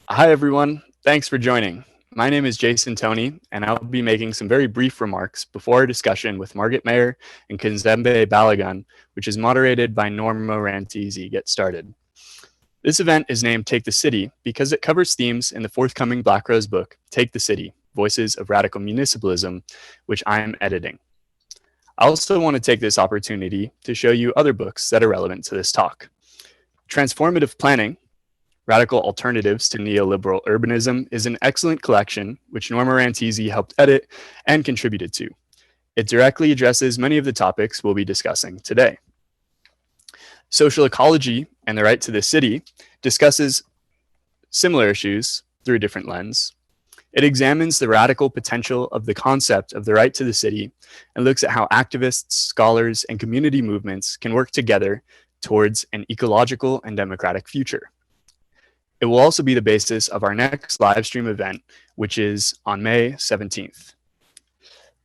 Hi, everyone. Thanks for joining. My name is Jason Toney, and I'll be making some very brief remarks before our discussion with Margit Mayer and Kazembe Balagun, which is moderated by Norma Rantisi, get started. This event is named Take the City because it covers themes in the forthcoming Black Rose book, Take the City, Voices of Radical Municipalism, which I'm editing. I also want to take this opportunity to show you other books that are relevant to this talk. Transformative Planning, Radical Alternatives to Neoliberal Urbanism is an excellent collection which Norma Rantisi helped edit and contributed to. It directly addresses many of the topics we'll be discussing today. Social Ecology and the Right to the City discusses similar issues through a different lens. It examines the radical potential of the concept of the right to the city and looks at how activists, scholars, and community movements can work together towards an ecological and democratic future. It will also be the basis of our next live stream event, which is on May 17th.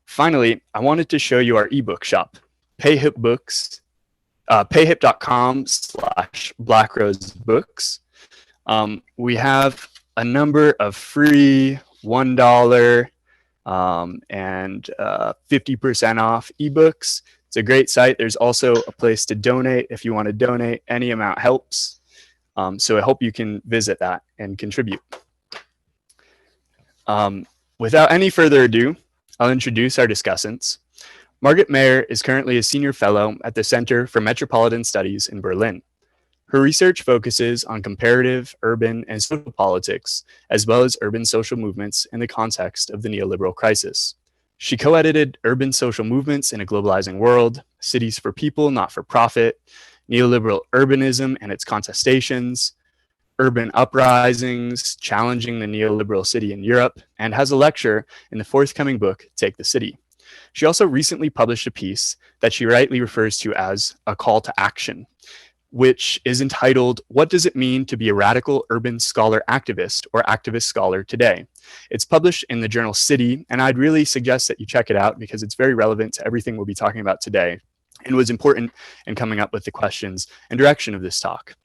Finally, I wanted to show you our ebook shop, payhip.com/blackrosebooks. We have a number of free $1 and 50% off ebooks. It's a great site. There's also a place to donate if you want to donate. Any amount helps. So I hope you can visit that and contribute. Without any further ado, I'll introduce our discussants. Margit Mayer is currently a senior fellow at the Center for Metropolitan Studies in Berlin. Her research focuses on comparative, urban, and social politics, as well as urban social movements in the context of the neoliberal crisis. She co-edited Urban Social Movements in a Globalizing World, Cities for People, Not for Profit, Neoliberal Urbanism and Its Contestations, Urban Uprisings, Challenging the Neoliberal City in Europe, and has a lecture in the forthcoming book, Take the City. She also recently published a piece that she rightly refers to as a call to action, which is entitled, What Does It Mean to be a Radical Urban Scholar Activist or Activist Scholar Today? It's published in the journal City, and I'd really suggest that you check it out because it's very relevant to everything we'll be talking about today and was important in coming up with the questions and direction of this talk.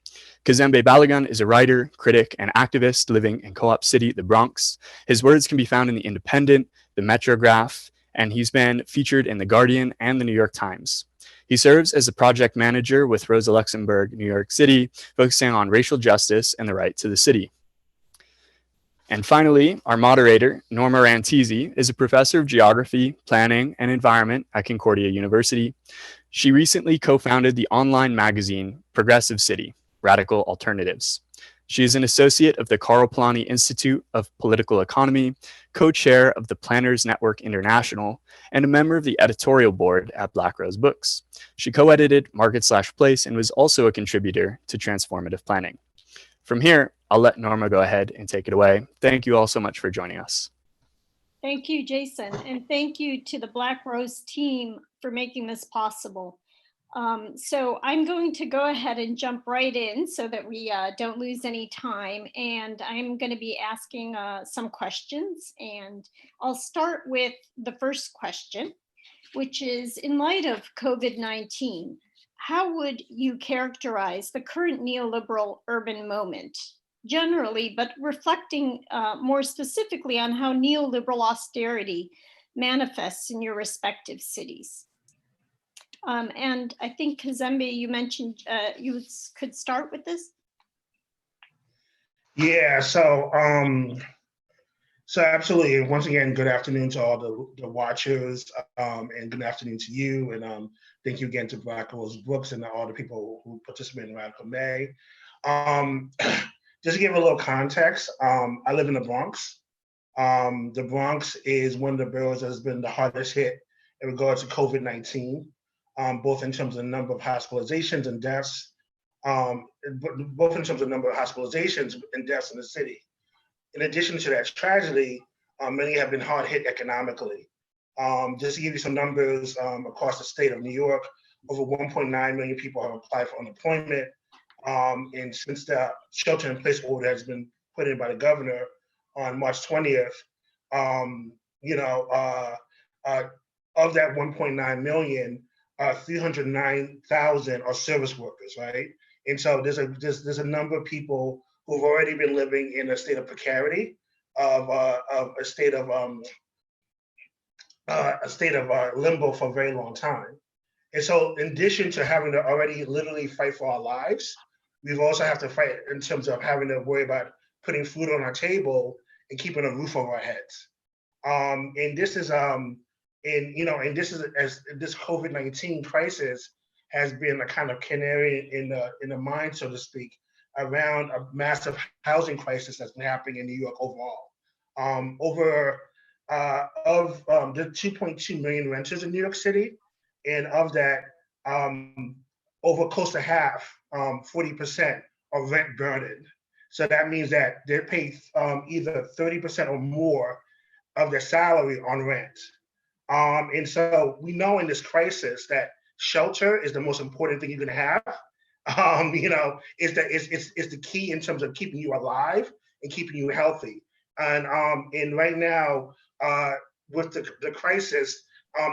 Kazembe Balagun is a writer, critic, and activist living in Co-op City, the Bronx. His words can be found in The Independent, The Metrograph, and he's been featured in The Guardian and The New York Times. He serves as a project manager with Rosa Luxemburg, New York City, focusing on racial justice and the right to the city. And finally, our moderator, Norma Rantisi, is a professor of geography, planning, and environment at Concordia University. She recently co-founded the online magazine Progressive City, Radical Alternatives. She is an associate of the Karl Polanyi Institute of Political Economy, co-chair of the Planners Network International, and a member of the editorial board at Black Rose Books. She co-edited Market/Place and was also a contributor to Transformative Planning. From here, I'll let Norma go ahead and take it away. Thank you all so much for joining us. Thank you, Jason, and thank you to the Black Rose team for making this possible. So I'm going to go ahead and jump right in so that we don't lose any time. And I'm going to be asking some questions. And I'll start with the first question, which is, in light of COVID-19, how would you characterize the current neoliberal urban moment generally, but reflecting more specifically on how neoliberal austerity manifests in your respective cities? And I think, Kazembe, you mentioned you could start with this. Yeah, so absolutely. Once again, good afternoon to all the watchers, and good afternoon to you. And thank you again to Black Rose Books and all the people who participate in Radical May. Just to give a little context, I live in the Bronx. The Bronx is one of the boroughs that has been the hardest hit in regards to COVID-19, both in terms of the number of hospitalizations and deaths, both in terms of number of hospitalizations and deaths in the city. In addition to that tragedy, many have been hard hit economically. Just to give you some numbers, across the state of New York, over 1.9 million people have applied for unemployment. And since the shelter-in-place order has been put in by the governor on March 20th, of that 1.9 million, 309,000 are service workers, right? And so there's a number of people who've already been living in a state of precarity, of a state of limbo for a very long time. And so, in addition to having to already literally fight for our lives, we've also have to fight in terms of having to worry about putting food on our table and keeping a roof over our heads. And this is and this is as this COVID-19 crisis has been a kind of canary in the mine, so to speak, around a massive housing crisis that's been happening in New York overall. Over the 2.2 million renters in New York City, and of that, over close to half, 40%, are rent burdened. So that means that they're paid either 30% or more of their salary on rent. And so we know in this crisis that shelter is the most important thing you can have. It's the key in terms of keeping you alive and keeping you healthy. And right now, with the crisis,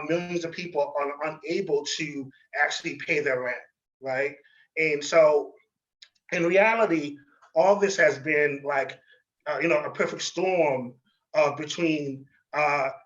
millions of people are unable to actually pay their rent, right? And so, in reality, all this has been like, a perfect storm between,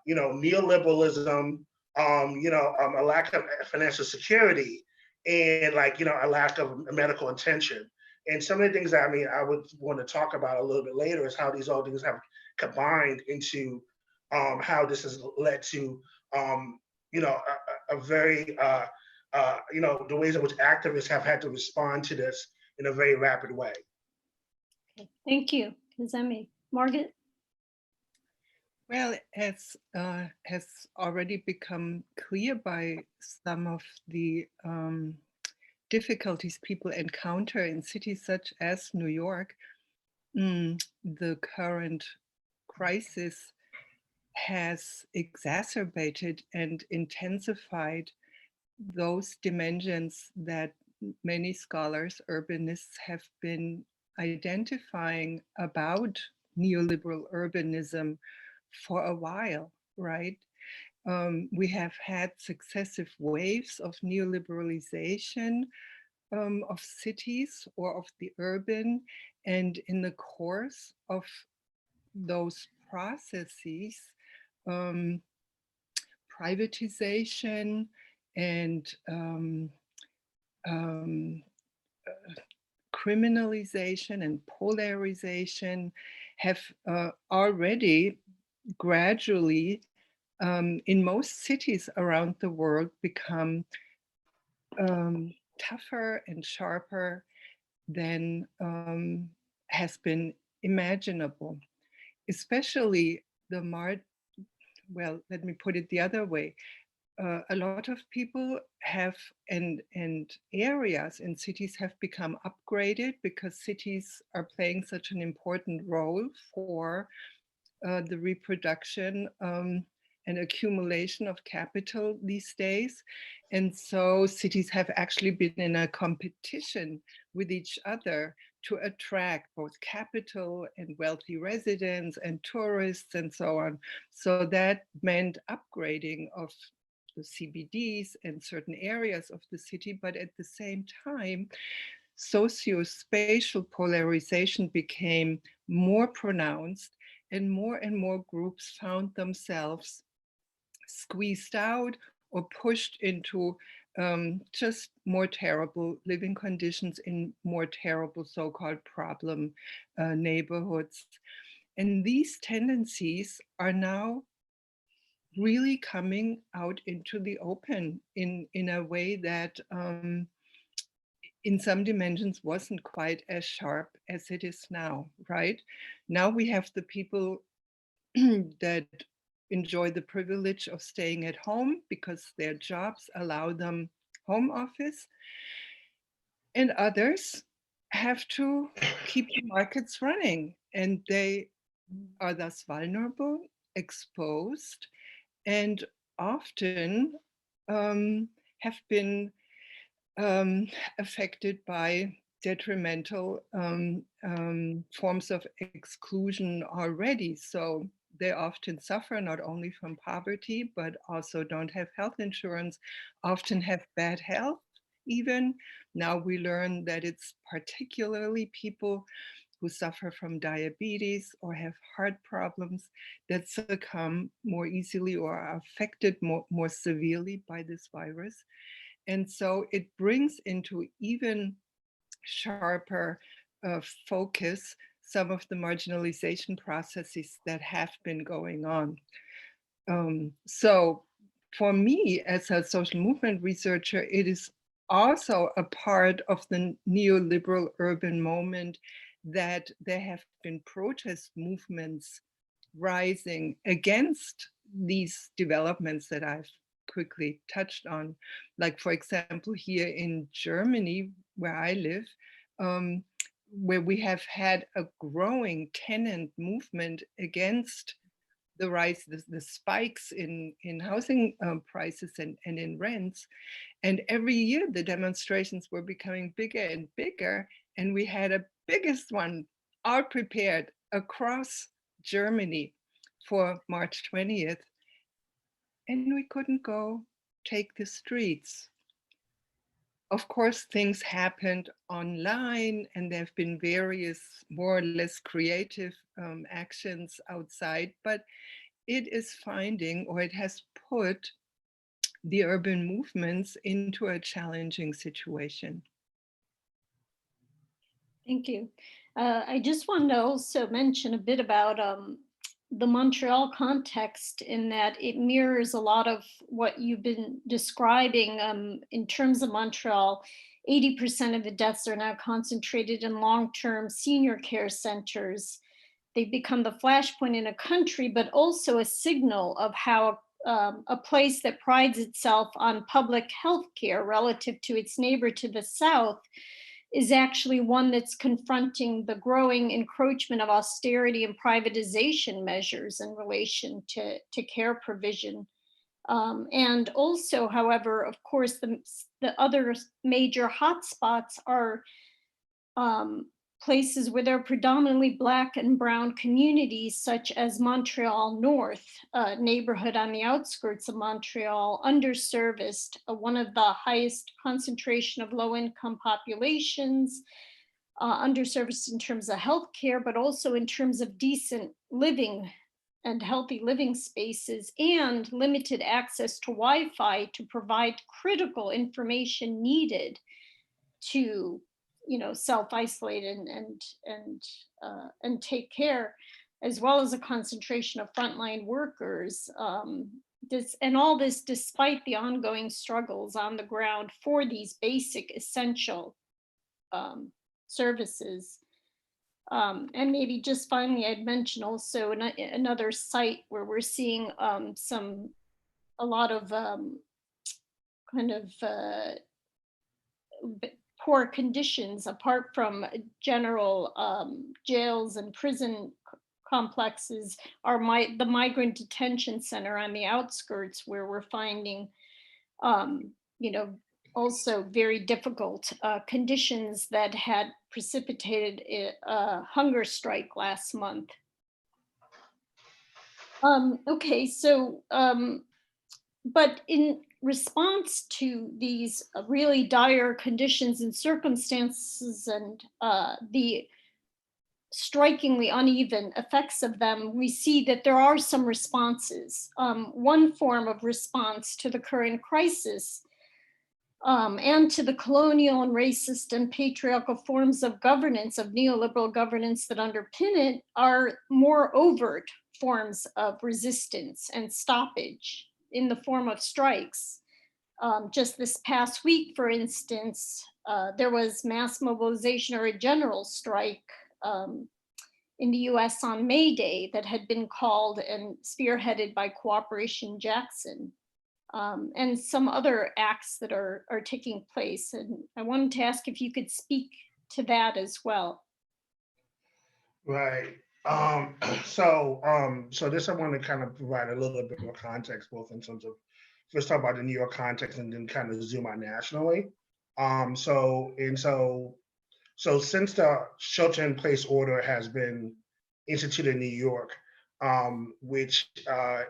neoliberalism, a lack of financial security, and a lack of medical attention. And some of the things that I would want to talk about a little bit later is how these all things have combined into how this has led to, a very, the ways in which activists have had to respond to this in a very rapid way. Okay, thank you, Kazembe. Margit? Well, as has already become clear by some of the difficulties people encounter in cities such as New York, the current crisis has exacerbated and intensified those dimensions that many scholars, urbanists, have been identifying about neoliberal urbanism for a while, right? We have had successive waves of neoliberalization of cities or of the urban, and in the course of those processes, privatization and criminalization and polarization have already gradually, in most cities around the world, become tougher and sharper than has been imaginable. Especially well, let me put it the other way. A lot of people have, and areas in cities have become upgraded because cities are playing such an important role for the reproduction and accumulation of capital these days. And so cities have actually been in a competition with each other to attract both capital and wealthy residents and tourists and so on. So that meant upgrading of the CBDs and certain areas of the city, but at the same time, socio-spatial polarization became more pronounced, and more groups found themselves squeezed out or pushed into just more terrible living conditions in more terrible so-called problem neighborhoods. And these tendencies are now really coming out into the open in a way that in some dimensions wasn't quite as sharp as it is now, right? Now we have the people that enjoy the privilege of staying at home because their jobs allow them home office, and others have to keep the markets running, and they are thus vulnerable, exposed, and often have been affected by detrimental forms of exclusion already. So they often suffer not only from poverty, but also don't have health insurance, often have bad health even. Now we learn that it's particularly people who suffer from diabetes or have heart problems that succumb more easily or are affected more severely by this virus. And so it brings into even sharper focus some of the marginalization processes that have been going on. So for me, as a social movement researcher, it is also a part of the neoliberal urban moment that there have been protest movements rising against these developments that I've quickly touched on. Like, for example, here in Germany, where I live, where we have had a growing tenant movement against the rise, the spikes in housing prices and in rents. And every year the demonstrations were becoming bigger and bigger. And we had a biggest one all prepared across Germany for March 20th. And we couldn't go take the streets. Of course, things happened online, and there have been various more or less creative actions outside, but it is finding, or it has put the urban movements into a challenging situation. Thank you. I just wanted to also mention a bit about the Montreal context, in that it mirrors a lot of what you've been describing in terms of Montreal. 80% of the deaths are now concentrated in long-term senior care centers. They've become the flashpoint in a country, but also a signal of how a place that prides itself on public health care relative to its neighbor to the south is actually one that's confronting the growing encroachment of austerity and privatization measures in relation to care provision. And also, however, of course, the other major hotspots are places where there are predominantly Black and Brown communities, such as Montreal North, a neighborhood on the outskirts of Montreal, underserviced, one of the highest concentration of low-income populations, underserviced in terms of healthcare, but also in terms of decent living and healthy living spaces, and limited access to Wi-Fi to provide critical information needed to self-isolate and take care, as well as a concentration of frontline workers. All this despite the ongoing struggles on the ground for these basic essential services. And maybe just finally, I'd mention also another site where we're seeing a lot of poor conditions, apart from general jails and prison complexes, are the migrant detention center on the outskirts, where we're finding also very difficult conditions that had precipitated a hunger strike last month. Okay, so but in response to these really dire conditions and circumstances, and the strikingly uneven effects of them, we see that there are some responses. One form of response to the current crisis and to the colonial and racist and patriarchal forms of governance, of neoliberal governance that underpin it, are more overt forms of resistance and stoppage in the form of strikes. Just this past week, for instance, there was mass mobilization or a general strike in the US on May Day that had been called and spearheaded by Cooperation Jackson, and some other acts that are taking place. And I wanted to ask if you could speak to that as well. Right. So this I want to kind of provide a little bit more context, both in terms of first talk about the New York context and then kind of zoom out nationally. So since the shelter-in-place order has been instituted in New York, which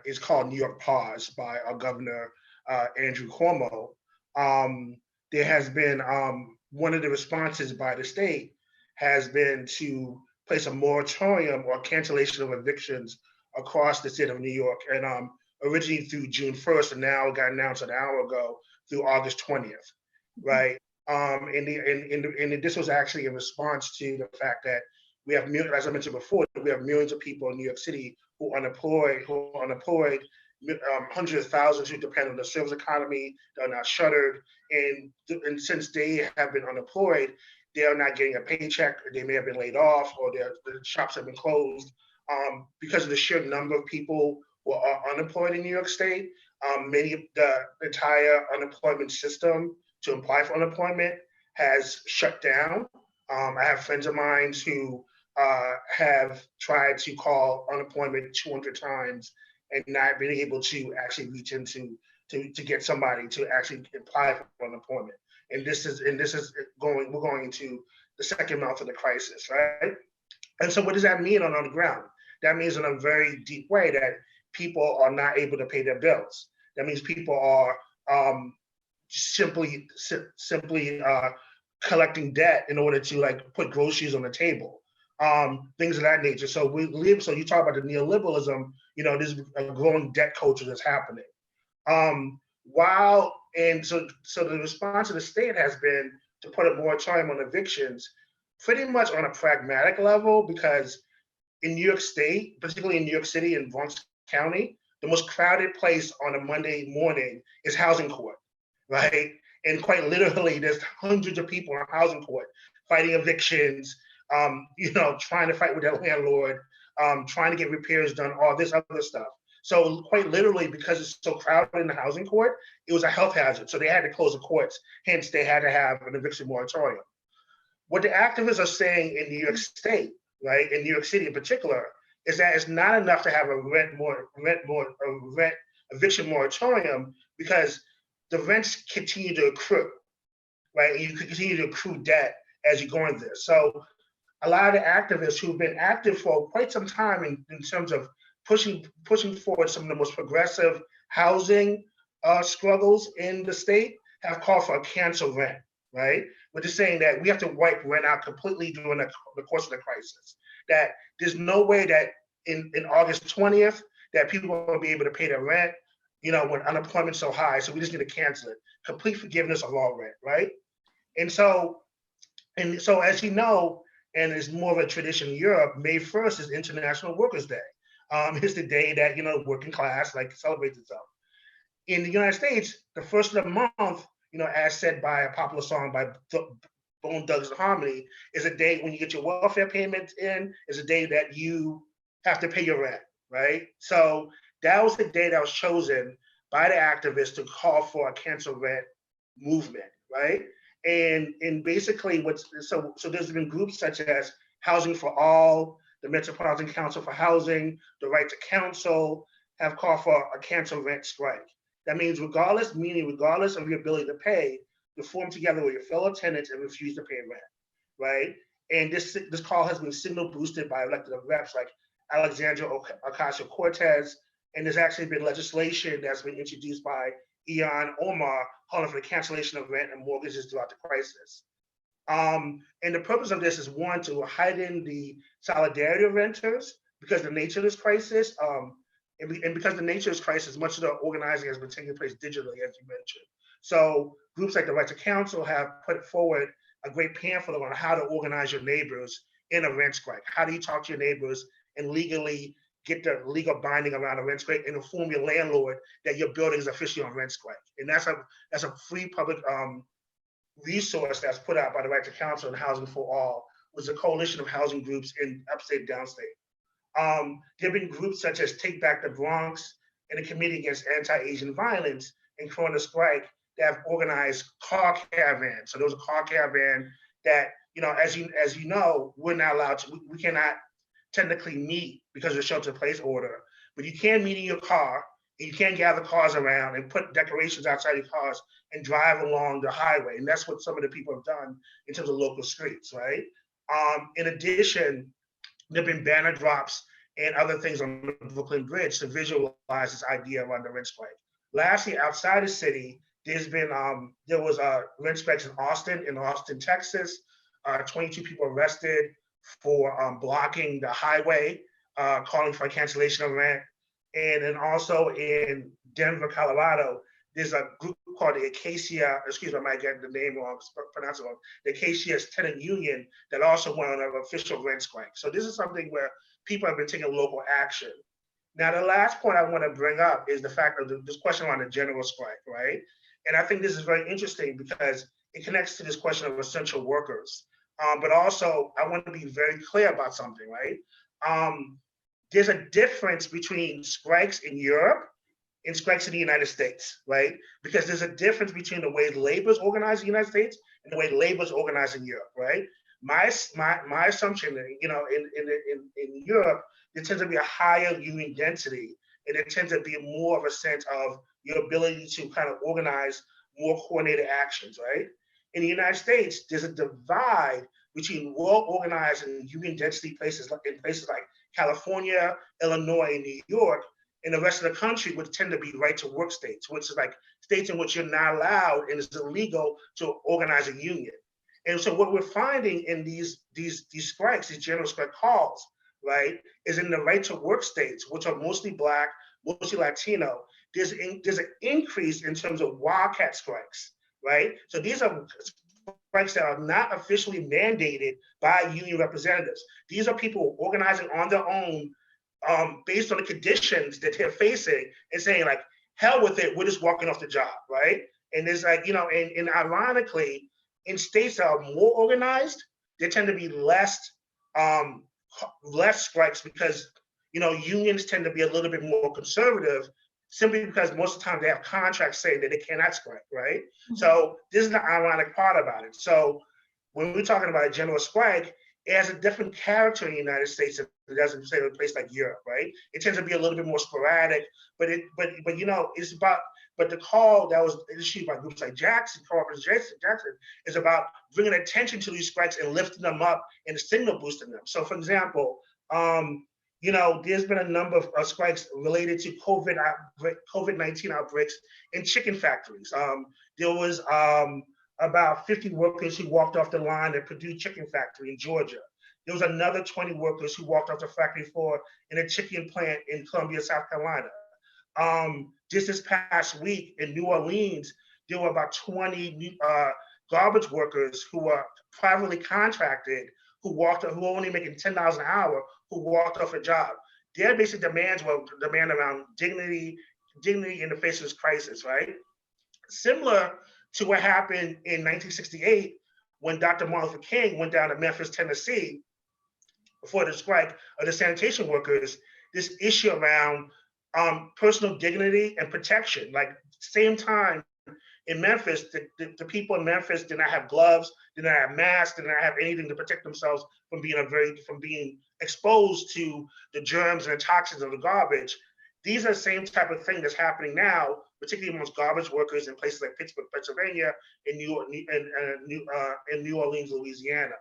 is called New York Pause by our governor, Andrew Cuomo, there has been one of the responses by the state has been to place a moratorium or cancellation of evictions across the state of New York, and originally through June 1st, and now got announced an hour ago through August 20th, right? And this was actually in response to the fact that we have, as I mentioned before, we have millions of people in New York City who are unemployed, hundreds of thousands who depend on the service economy, that are now shuttered. And since they have been unemployed, they are not getting a paycheck, or they may have been laid off, or their shops have been closed. Because of the sheer number of people who are unemployed in New York State, the entire unemployment system to apply for unemployment has shut down. I have friends of mine who have tried to call unemployment 200 times and not been able to actually reach into to get somebody to actually apply for unemployment. And we're going into the second month of the crisis, right? And so what does that mean on the ground? That means in a very deep way that people are not able to pay their bills. That means people are simply collecting debt in order to like put groceries on the table, things of that nature. So you talk about the neoliberalism, there's a growing debt culture that's happening. So the response of the state has been to put a moratorium on evictions, pretty much on a pragmatic level, because in New York State, particularly in New York City and Bronx County, the most crowded place on a Monday morning is housing court, right? And quite literally, there's hundreds of people in housing court fighting evictions, trying to fight with their landlord, trying to get repairs done, all this other stuff. So quite literally, because it's so crowded in the housing court, it was a health hazard. So they had to close the courts. Hence, they had to have an eviction moratorium. What the activists are saying in New York State, right, in New York City in particular, is that it's not enough to have a eviction moratorium, because the rents continue to accrue, right? And you can continue to accrue debt as you go in this. So a lot of the activists who've been active for quite some time in terms of pushing forward some of the most progressive housing struggles in the state have called for a cancel rent, right? We're just saying that we have to wipe rent out completely during the course of the crisis. That there's no way that in August 20th that people will be able to pay their rent, when unemployment's so high. So we just need to cancel it. Complete forgiveness of all rent, right? And so as you know, and it's more of a tradition in Europe, May 1st is International Workers' Day. It's the day that, working class celebrates itself. In the United States, the first of the month, as said by a popular song by Bone Thugs and Harmony, is a day when you get your welfare payments in, is a day that you have to pay your rent, right? So that was the day that was chosen by the activists to call for a cancel rent movement, right? And basically so there's been groups such as Housing for All, the Metropolitan Council for Housing, the Right to Counsel, have called for a cancel rent strike. That means regardless of your ability to pay, to form together with your fellow tenants and refuse to pay rent, right? And this call has been signal boosted by elected reps like Alexandria Ocasio-Cortez, and there's actually been legislation that's been introduced by Ilhan Omar calling for the cancellation of rent and mortgages throughout the crisis. And the purpose of this is, one, to heighten the solidarity of renters, because the nature of this crisis, and because the nature of this crisis, much of the organizing has been taking place digitally, as you mentioned. So groups like the Right to Counsel have put forward a great pamphlet on how to organize your neighbors in a rent strike. How do you talk to your neighbors and legally get the legal binding around a rent strike and inform your landlord that your building is officially on rent strike? And that's a free public resource that's put out by the Right to Counsel and Housing for All, which is a coalition of housing groups in upstate, downstate. There have been groups such as Take Back the Bronx and the Committee Against Anti-Asian Violence and Corona Strike that have organized car caravans. So there was a car caravan that, as you know, we're not allowed to, we cannot technically meet because of the shelter-in-place order, but you can meet in your car, and you can gather cars around and put decorations outside your cars and drive along the highway. And that's what some of the people have done in terms of local streets, right? In addition, there have been banner drops and other things on the Brooklyn Bridge to visualize this idea around the rent strike. Lastly, outside the city, there was rent strikes in Austin, Texas. 22 people arrested. for blocking the highway, calling for cancellation of rent. And then also in Denver, Colorado, there's a group called the Acacia, excuse me, I might get the name wrong, pronounce it wrong, the Acacia Tenant Union that also went on an official rent strike. So this is something where people have been taking local action. Now, the last point I want to bring up is the fact of this question on the general strike, right? And I think this is very interesting because it connects to this question of essential workers. But also, I want to be very clear about something, right? There's a difference between strikes in Europe and strikes in the United States, right? Because there's a difference between the way labor is organized in the United States and the way labor is organized in Europe, right? My assumption, in Europe, there tends to be a higher union density, and it tends to be more of a sense of your ability to kind of organize more coordinated actions, right? In the United States, there's a divide between well-organized and union density places like California, Illinois, and New York, and the rest of the country would tend to be right-to-work states, which is like states in which you're not allowed and it's illegal to organize a union. And so what we're finding in these strikes, these general strike calls, right, is in the right-to-work states, which are mostly Black, mostly Latino, there's an increase in terms of wildcat strikes, right? So these are strikes that are not officially mandated by union representatives. These are people organizing on their own based on the conditions that they're facing and saying like, hell with it, we're just walking off the job, right? And there's like, and ironically, in states that are more organized, there tend to be less strikes because, unions tend to be a little bit more conservative simply because most of the time they have contracts saying that they cannot strike, right? Mm-hmm. So this is the ironic part about it. So when we're talking about a general strike, it has a different character in the United States than it does in, say, a place like Europe, right? It tends to be a little bit more sporadic, but it's about, but the call that was issued by groups like Jackson is about bringing attention to these strikes and lifting them up and signal boosting them. So for example, there's been a number of strikes related to COVID-19 outbreaks in chicken factories. There was about 50 workers who walked off the line at Purdue Chicken Factory in Georgia. There was another 20 workers who walked off the factory floor in a chicken plant in Columbia, South Carolina. Just this past week in New Orleans, there were about 20 garbage workers who were privately contracted, who were only making $10 an hour, who walked off a job. Their basic demands were demand around dignity in the face of this crisis, right? Similar to what happened in 1968 when Dr. Martin Luther King went down to Memphis, Tennessee, for the strike of the sanitation workers, this issue around personal dignity and protection. Like same time in Memphis, the people in Memphis did not have gloves, did not have masks, did not have anything to protect themselves from being exposed to the germs and the toxins of the garbage. These are the same type of thing that's happening now, particularly amongst garbage workers in places like Pittsburgh, Pennsylvania, and New Orleans, Louisiana.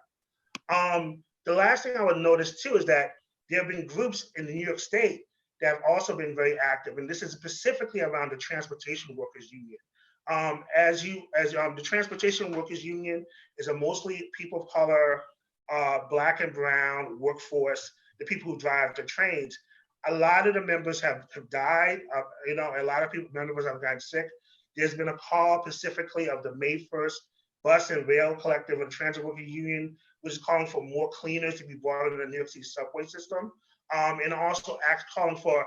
The last thing I would notice too is that there have been groups in New York State that have also been very active, and this is specifically around the Transportation Workers Union. The Transportation Workers Union is a mostly people of color, Black and brown workforce, the people who drive the trains. A lot of the members have died, a lot of members have gotten sick. There's been a call specifically of the May 1st Bus and Rail Collective of the Transit Workers Union, which is calling for more cleaners to be brought into the New York City subway system, and also calling for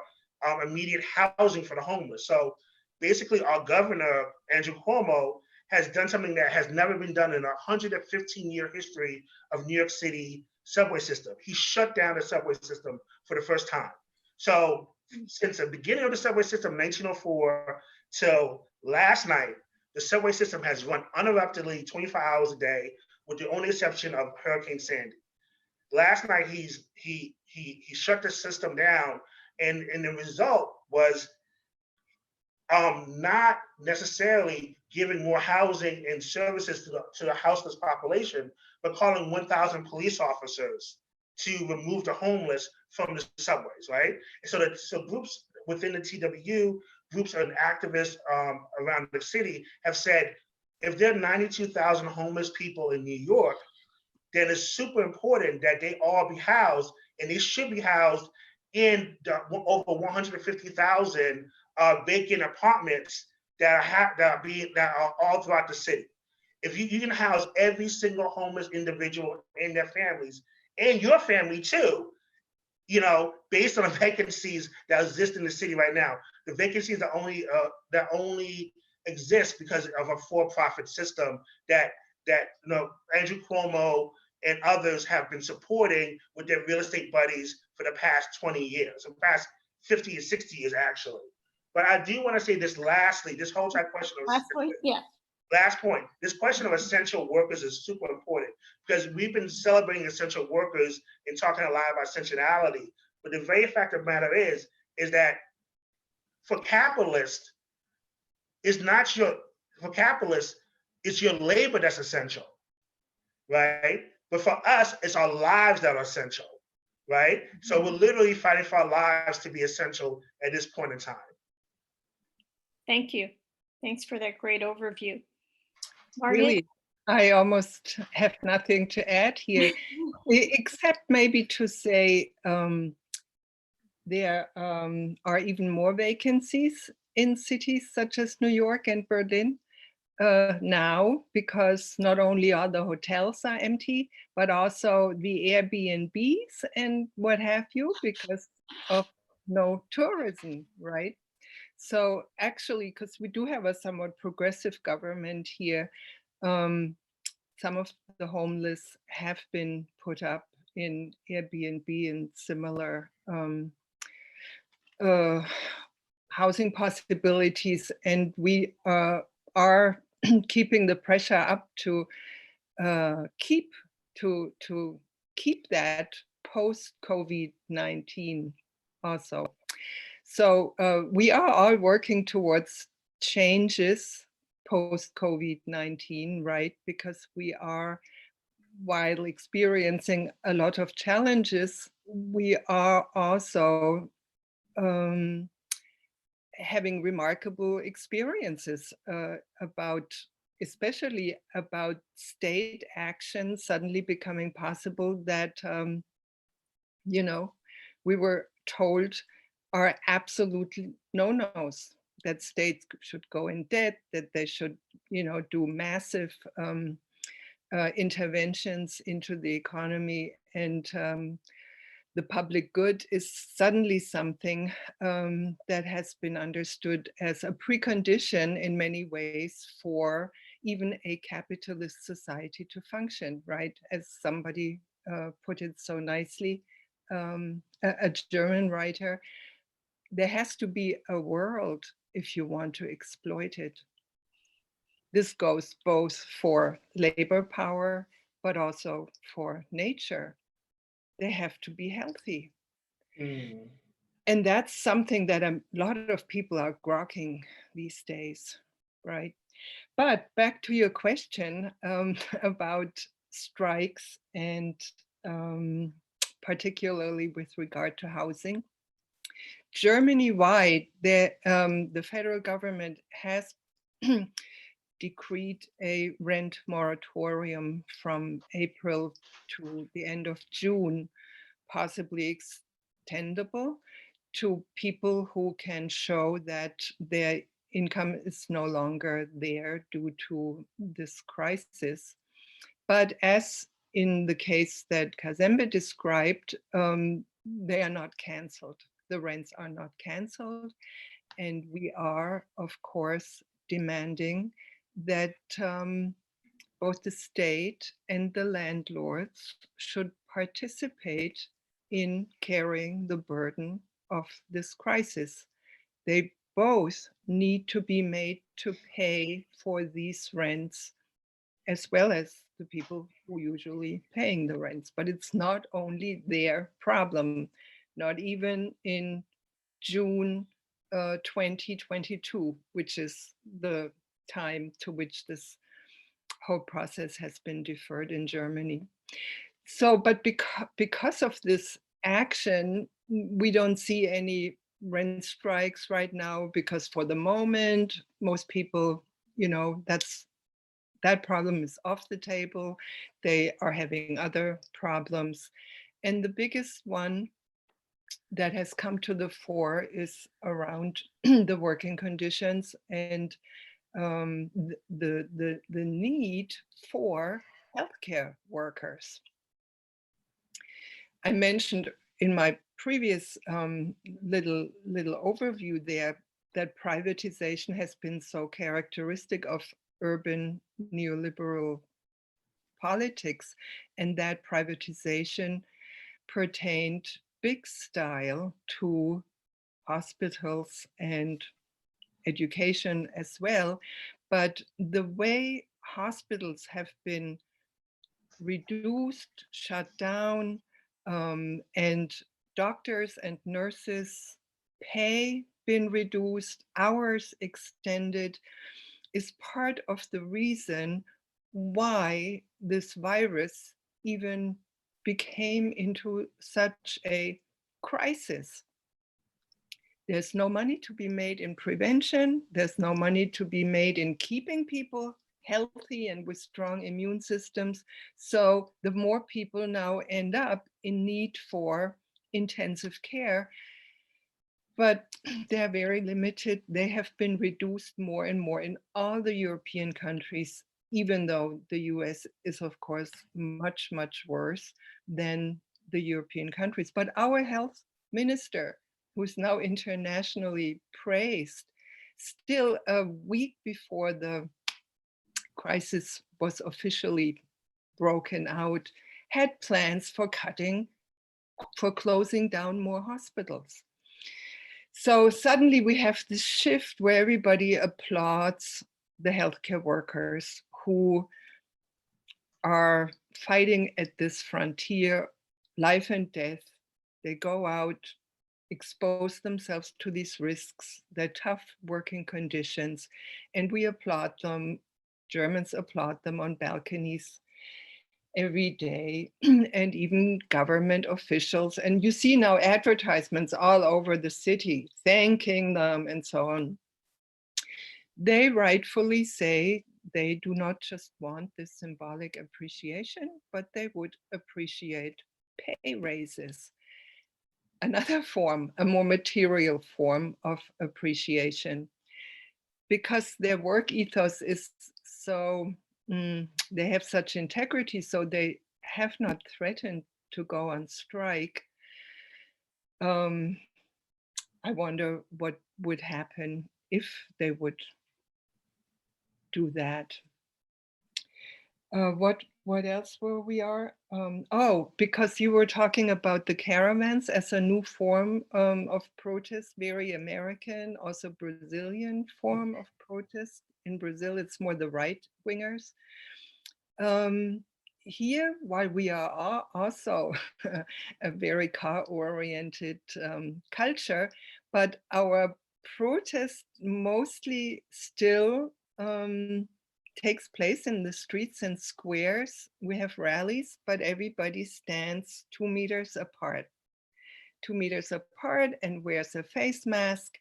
immediate housing for the homeless. So basically our governor, Andrew Cuomo, has done something that has never been done in a 115-year history of New York City subway system. He shut down the subway system for the first time. So since the beginning of the subway system, 1904, till last night, the subway system has run uninterruptedly 25 hours a day, with the only exception of Hurricane Sandy. Last night, he shut the system down, and the result was not necessarily giving more housing and services to the houseless population, but calling 1,000 police officers to remove the homeless from the subways, right? So groups within the TWU, groups and activists around the city have said, if there are 92,000 homeless people in New York, then it's super important that they all be housed, and they should be housed in the over 150,000 vacant apartments that are all throughout the city. If you can house every single homeless individual and their families, and your family too, based on the vacancies that exist in the city right now. The vacancies that only exist because of a for-profit system that Andrew Cuomo and others have been supporting with their real estate buddies for the past 20 years, the past 50 and 60 years actually. But I do want to say this lastly, this whole type question of last point, this question of essential workers is super important because we've been celebrating essential workers and talking a lot about essentiality. But the very fact of the matter is that for capitalists, it's your labor that's essential, right? But for us, it's our lives that are essential, right? So we're literally fighting for our lives to be essential at this point in time. Thank you. Thanks for that great overview. Margit? Really, I almost have nothing to add here, except maybe to say there are even more vacancies in cities such as New York and Berlin now, because not only are the hotels are empty, but also the Airbnbs and what have you, because of no tourism, right? So actually, because we do have a somewhat progressive government here, some of the homeless have been put up in Airbnb and similar housing possibilities, and we are keeping the pressure up to keep that post-COVID-19 also. So we are all working towards changes post-COVID-19, right? Because we are, while experiencing a lot of challenges, we are also having remarkable experiences especially about state action suddenly becoming possible that, we were told are absolutely no-nos, that states should go in debt, that they should, do massive interventions into the economy, and the public good is suddenly something that has been understood as a precondition in many ways for even a capitalist society to function, right? As somebody put it so nicely, a German writer, there has to be a world if you want to exploit it. This goes both for labor power, but also for nature. They have to be healthy. And that's something that a lot of people are grokking these days, right? But back to your question about strikes and particularly with regard to housing. Germany-wide, the federal government has decreed a rent moratorium from April to the end of June, possibly extendable to people who can show that their income is no longer there due to this crisis. But as in the case that Kazembe described, they are not canceled. The rents are not canceled. And we are, of course, demanding that both the state and the landlords should participate in carrying the burden of this crisis. They both need to be made to pay for these rents, as well as the people who usually paying the rents. But it's not only their problem, not even in June 2022, which is the time to which this whole process has been deferred in Germany. So, but because of this action, we don't see any rent strikes right now, because for the moment, most people, that's that problem is off the table. They are having other problems. And the biggest one that has come to the fore is around the working conditions and the need for healthcare workers. I mentioned in my previous little overview there that privatization has been so characteristic of urban neoliberal politics, and that privatization pertained big style to hospitals and education as well. But the way hospitals have been reduced, shut down, and doctors and nurses' pay been reduced, hours extended, is part of the reason why this virus even became into such a crisis. There's no money to be made in prevention. There's no money to be made in keeping people healthy and with strong immune systems. So the more people now end up in need for intensive care, but they're very limited. They have been reduced more and more in all the European countries, even though the US is, of course, much, much worse than the European countries. But our health minister, who's now internationally praised, still a week before the crisis was officially broken out, had plans for closing down more hospitals. So suddenly we have this shift where everybody applauds the healthcare workers who are fighting at this frontier, life and death. They go out, expose themselves to these risks, their tough working conditions, and we applaud them. Germans applaud them on balconies every day, and even government officials. And you see now advertisements all over the city thanking them and so on. They rightfully say they do not just want this symbolic appreciation, but they would appreciate pay raises. Another form, a more material form of appreciation, because their work ethos is so, they have such integrity, so they have not threatened to go on strike. I wonder what would happen if they would do that. What else were we are? Oh, because you were talking about the caravans as a new form of protest, very American, also Brazilian form of protest. In Brazil, it's more the right wingers. Here, while we are also a very car-oriented culture, but our protest mostly still takes place in the streets and squares. We have rallies, but everybody stands 2 meters apart. 2 meters apart and wears a face mask,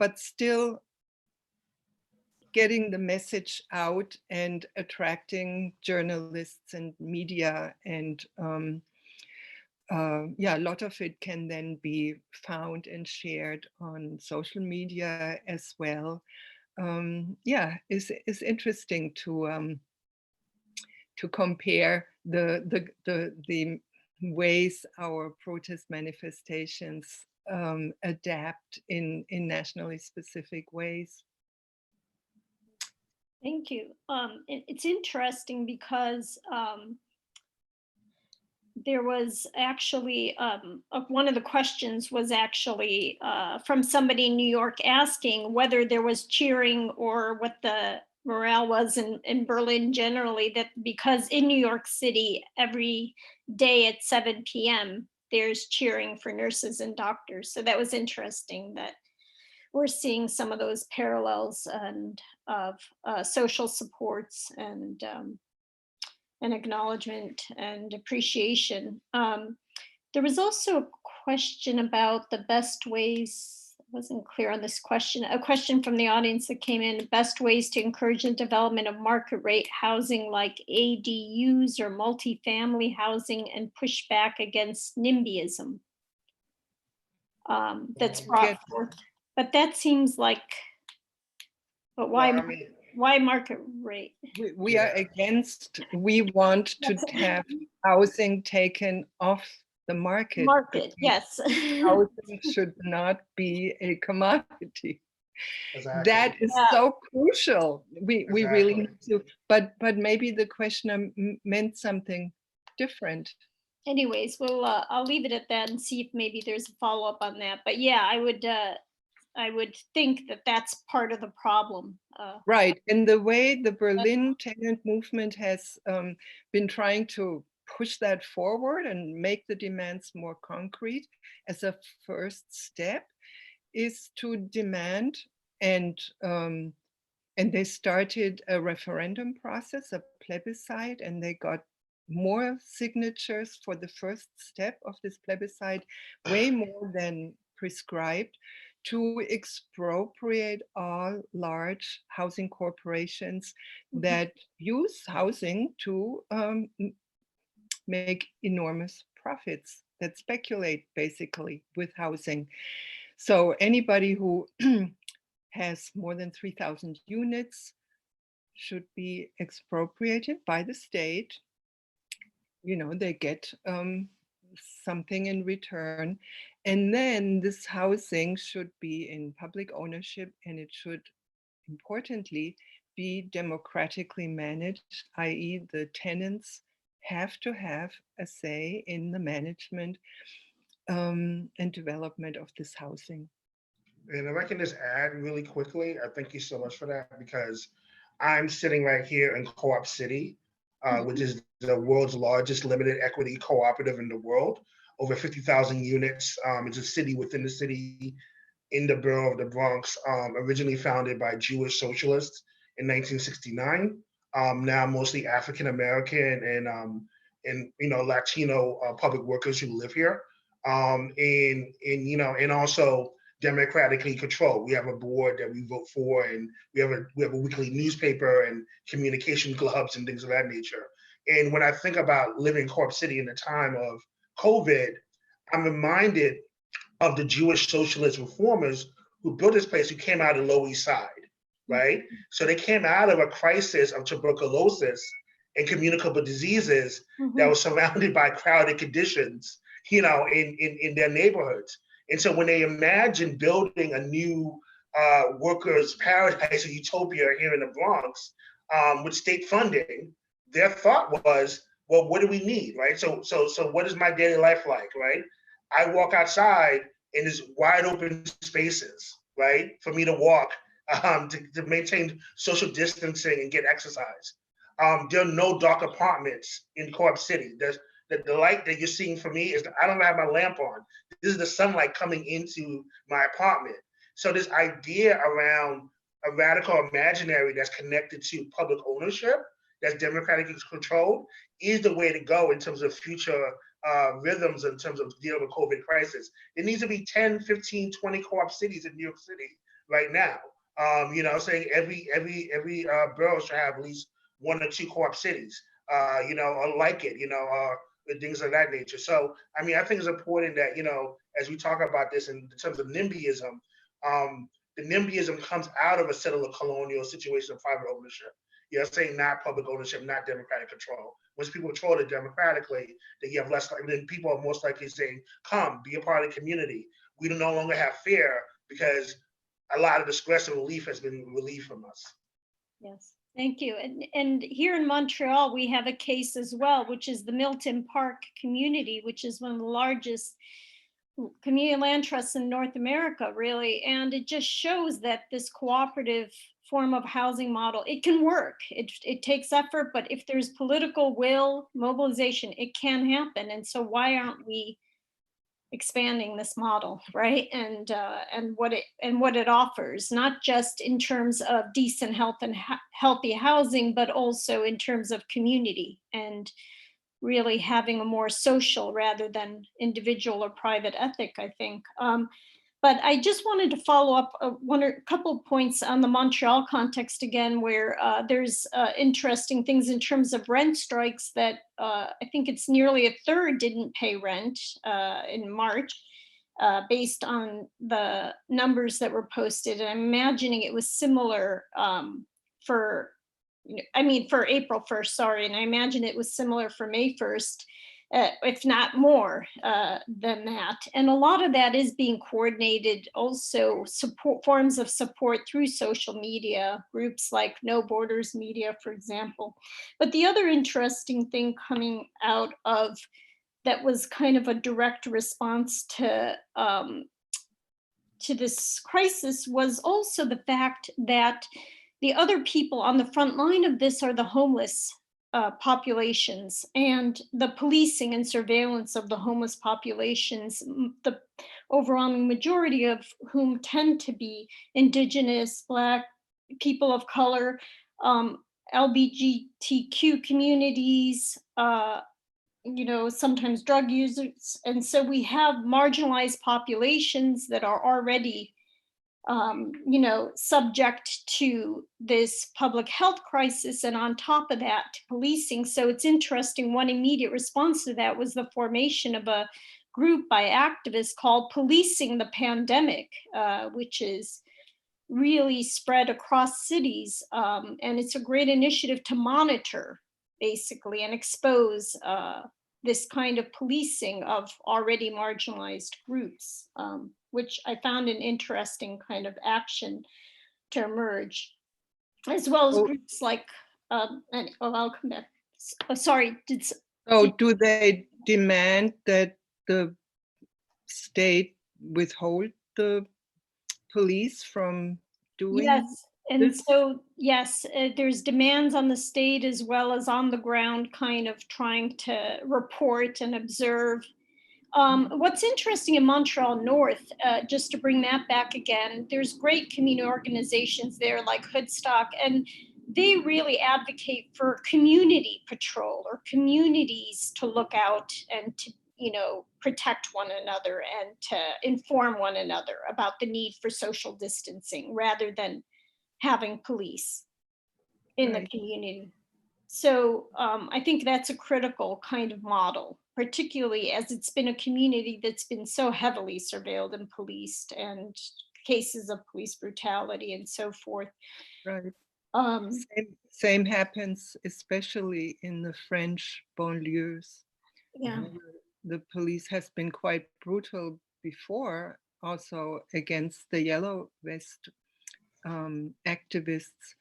but still getting the message out and attracting journalists and media. And yeah, a lot of it can then be found and shared on social media as well. Yeah, it's interesting to compare the ways our protest manifestations adapt in nationally specific ways. Thank you. It's interesting because there was actually one of the questions was actually from somebody in New York asking whether there was cheering or what the morale was in Berlin generally, that because in New York City every day at 7 p.m. there's cheering for nurses and doctors. So that was interesting that we're seeing some of those parallels and of social supports and acknowledgement and appreciation. There was also a question about the best ways wasn't clear on this question. A question from the audience that came in: best ways to encourage the development of market rate housing like ADUs or multifamily housing and push back against NIMBYism. That's brought forth. But that seems like, but why, Well, I mean, why market rate? We are against, we want to have housing taken off the market. Market, yes. Housing should not be a commodity. exactly. That is so crucial. We really Exactly. need to, but maybe the questioner meant something different. Anyways, well, I'll leave it at that and see if maybe there's a follow-up on that. But yeah, I would think that that's part of the problem. Right, and the way the Berlin tenant movement has been trying to push that forward and make the demands more concrete as a first step is to demand, and they started a referendum process, a plebiscite, and they got more signatures for the first step of this plebiscite, way more than prescribed, to expropriate all large housing corporations that use housing to make enormous profits, that speculate basically with housing. So anybody who has more than 3,000 units should be expropriated by the state. You know, they get something in return. And then this housing should be in public ownership, and it should, importantly, be democratically managed, i.e. the tenants have to have a say in the management and development of this housing. And if I can just add really quickly, I thank you so much for that, because I'm sitting right here in Co-op City, which is the world's largest limited equity cooperative in the world, over 50,000 units. It's a city within the city in the borough of the Bronx, originally founded by Jewish socialists in 1969. Now mostly African American and Latino public workers who live here, and also democratically controlled. We have a board that we vote for, and we have a weekly newspaper and communication clubs and things of that nature. And when I think about living in Co-op City in the time of COVID, I'm reminded of the Jewish socialist reformers who built this place, who came out of the Lower East Side, right? So they came out of a crisis of tuberculosis and communicable diseases that was surrounded by crowded conditions, in their neighborhoods. And so when they imagined building a new workers' paradise or utopia here in the Bronx with state funding, their thought was, well, what do we need, right? So what is my daily life like, right? I walk outside and there's wide open spaces, right, for me to walk, to maintain social distancing and get exercise. There are no dark apartments in Co-op City. There's the light that you're seeing for me is I don't have my lamp on. This is the sunlight coming into my apartment. So this idea around a radical imaginary that's connected to public ownership, that's democratically controlled, is the way to go in terms of future rhythms, in terms of dealing with COVID crisis. It needs to be 10, 15, 20 co-op cities in New York City right now. Saying every borough should have at least 1 or 2 co-op cities, or like it, and things of that nature. So, I mean, I think it's important that, as we talk about this in terms of NIMBYism, the NIMBYism comes out of a settler colonial situation of private ownership. Saying not public ownership, not democratic control. Once people control it democratically, then you have less, then people are most likely saying, come, be a part of the community. We no longer have fear because a lot of the stress and relief has been relieved from us. Yes, thank you. And here in Montreal, we have a case as well, which is the Milton Park community, which is one of the largest community land trusts in North America, really. And it just shows that this cooperative form of housing model, it can work. It takes effort, but if there's political will, mobilization, it can happen. And so why aren't we expanding this model, right? And what it offers, not just in terms of decent health and healthy housing, but also in terms of community and really having a more social rather than individual or private ethic, I think. But I just wanted to follow up a couple of points on the Montreal context again, where there's interesting things in terms of rent strikes that I think it's nearly a third didn't pay rent in March, based on the numbers that were posted. And I'm imagining it was similar for April 1st, sorry, and I imagine it was similar for May 1st. If not more than that. And a lot of that is being coordinated also, forms of support through social media, groups like No Borders Media, for example. But the other interesting thing coming out of that was kind of a direct response to this crisis was also the fact that the other people on the front line of this are the homeless populations, and the policing and surveillance of the homeless populations, the overwhelming majority of whom tend to be Indigenous, Black, people of color, LGBTQ communities, sometimes drug users. And so we have marginalized populations that are already subject to this public health crisis, and on top of that, policing. So it's interesting, one immediate response to that was the formation of a group by activists called Policing the Pandemic, which is really spread across cities. And it's a great initiative to monitor, basically, and expose this kind of policing of already marginalized groups, which I found an interesting kind of action to emerge, as well as groups like, I'll come back. Sorry, do they demand that the state withhold the police from doing? Yes, and so, yes, there's demands on the state as well as on the ground, kind of trying to report and observe. What's interesting in Montreal North, just to bring that back again, there's great community organizations there like Hoodstock, and they really advocate for community patrol or communities to look out and to protect one another and to inform one another about the need for social distancing rather than having police in the community. So I think that's a critical kind of model, particularly as it's been a community that's been so heavily surveilled and policed, and cases of police brutality and so forth. Right. Same happens, especially in the French banlieues. Yeah. The police has been quite brutal before, also against the yellow vest activists,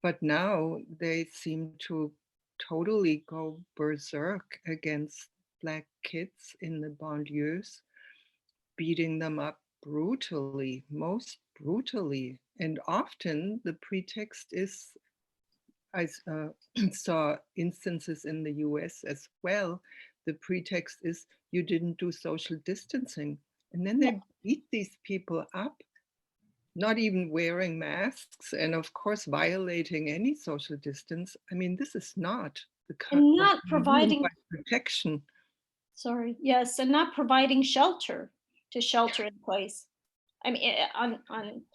but now they seem to totally go berserk against Black kids in the banlieues, beating them up brutally, most brutally. And often the pretext is, I saw instances in the US as well, the pretext is you didn't do social distancing. And then they beat these people up, not even wearing masks, and of course violating any social distance. I mean, this is not the kind and not providing protection. Sorry, yes, and not providing shelter to shelter in place. I mean, on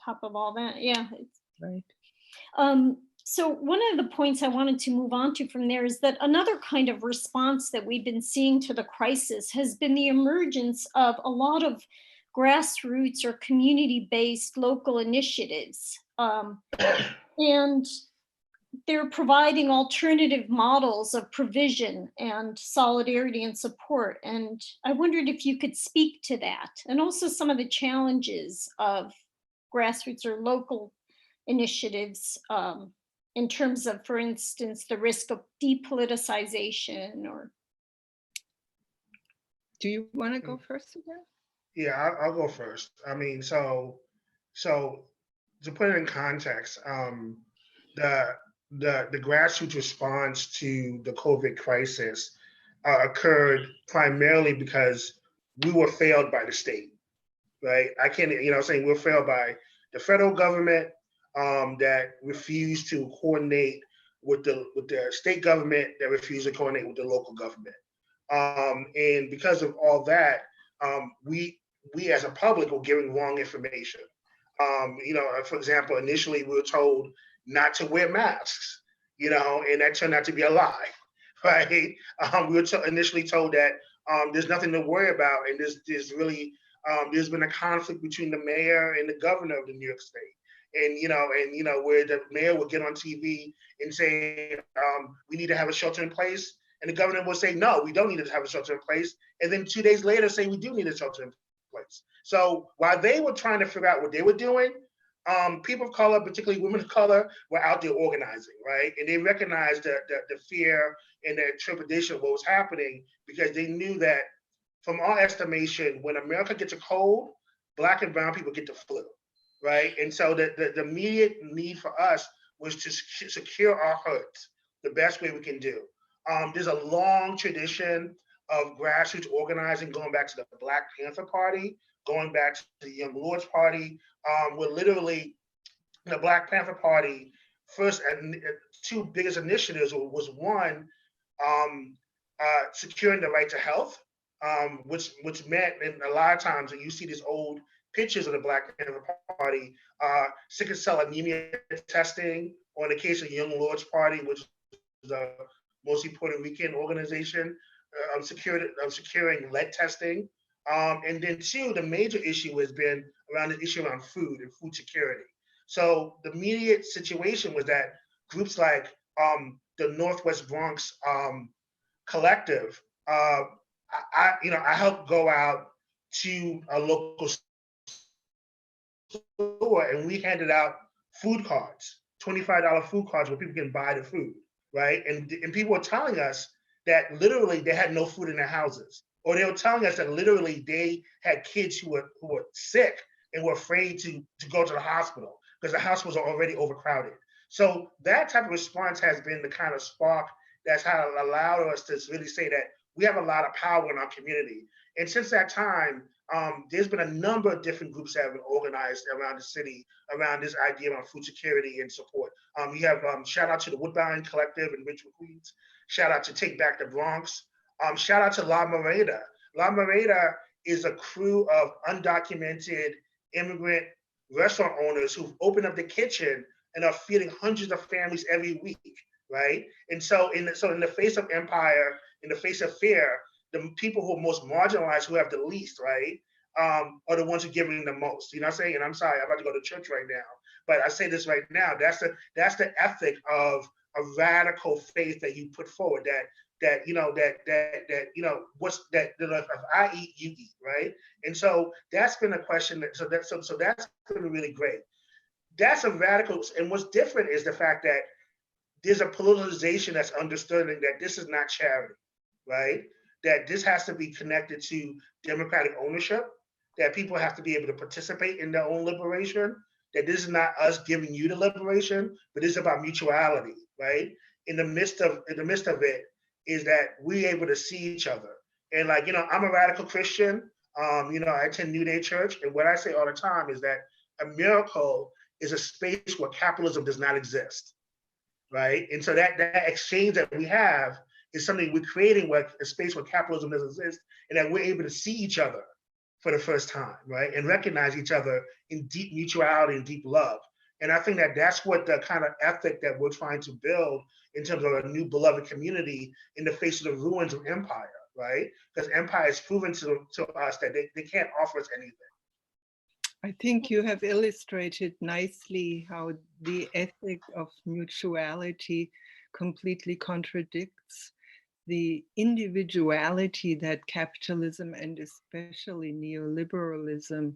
top of all that, yeah. Right. So one of the points I wanted to move on to from there is that another kind of response that we've been seeing to the crisis has been the emergence of a lot of grassroots or community-based local initiatives. And they're providing alternative models of provision and solidarity and support. And I wondered if you could speak to that, and also some of the challenges of grassroots or local initiatives in terms of, for instance, the risk of depoliticization. Or do you want to go first again? Yeah, I'll go first. I mean, so to put it in context, the grassroots response to the COVID crisis occurred primarily because we were failed by the state, right? I can't, saying we're failed by the federal government that refused to coordinate with the state government, that refused to coordinate with the local government. And because of all that, we we as a public were giving wrong information. For example, initially we were told not to wear masks, and that turned out to be a lie, right? We were initially told that there's nothing to worry about, and there's been a conflict between the mayor and the governor of the New York State, where the mayor would get on TV and say we need to have a shelter in place, and the governor will say no, we don't need to have a shelter in place, and then 2 days later say we do need a shelter in place. So while they were trying to figure out what they were doing, people of color, particularly women of color, were out there organizing, right? And they recognized the fear and the trepidation of what was happening, because they knew that, from our estimation, when America gets a cold, Black and brown people get the flu, right? And so the immediate need for us was to secure our hoods the best way we can do. There's a long tradition of grassroots organizing, going back to the Black Panther Party, going back to the Young Lords Party, where literally the Black Panther Party first two biggest initiatives was one, securing the right to health, which meant, and a lot of times you see these old pictures of the Black Panther Party, sickle cell anemia testing, or in the case of the Young Lords Party, which is a mostly Puerto Rican organization, securing lead testing. And then two, the major issue has been around the issue around food and food security. So the immediate situation was that groups like the Northwest Bronx Collective, I helped go out to a local store, and we handed out food cards, $25 food cards where people can buy the food, right? And people were telling us that literally they had no food in their houses, or they were telling us that literally they had kids who were sick and were afraid to go to the hospital because the hospitals are already overcrowded. So that type of response has been the kind of spark that's how it allowed us to really say that we have a lot of power in our community. And since that time, there's been a number of different groups that have been organized around the city around this idea around food security and support. You have shout out to the Woodbine Collective in Richmond, Queens. Shout out to Take Back the Bronx. Shout out to La Moreda. La Moreda is a crew of undocumented immigrant restaurant owners who've opened up the kitchen and are feeding hundreds of families every week, right? And so in the face of empire, in the face of fear, the people who are most marginalized, who have the least, right, are the ones who are giving the most. You know what I'm saying? And I'm sorry, I'm about to go to church right now, but I say this right now. That's the ethic of a radical faith that you put forward. That if I eat, you eat, right? And so that's been a question. So that's been really great. That's a radical. And what's different is the fact that there's a politicization that's understanding that this is not charity, right? That this has to be connected to democratic ownership, that people have to be able to participate in their own liberation, that this is not us giving you the liberation, but it's about mutuality, right? In the midst of it is that we're able to see each other. And I'm a radical Christian. I attend New Day Church, and what I say all the time is that a miracle is a space where capitalism does not exist, right? And so that exchange that we have is something we're creating, where a space where capitalism doesn't exist, and that we're able to see each other for the first time, right? And recognize each other in deep mutuality and deep love. And I think that that's what the kind of ethic that we're trying to build in terms of a new beloved community in the face of the ruins of empire, right? Because empire has proven to us that they can't offer us anything. I think you have illustrated nicely how the ethic of mutuality completely contradicts the individuality that capitalism and especially neoliberalism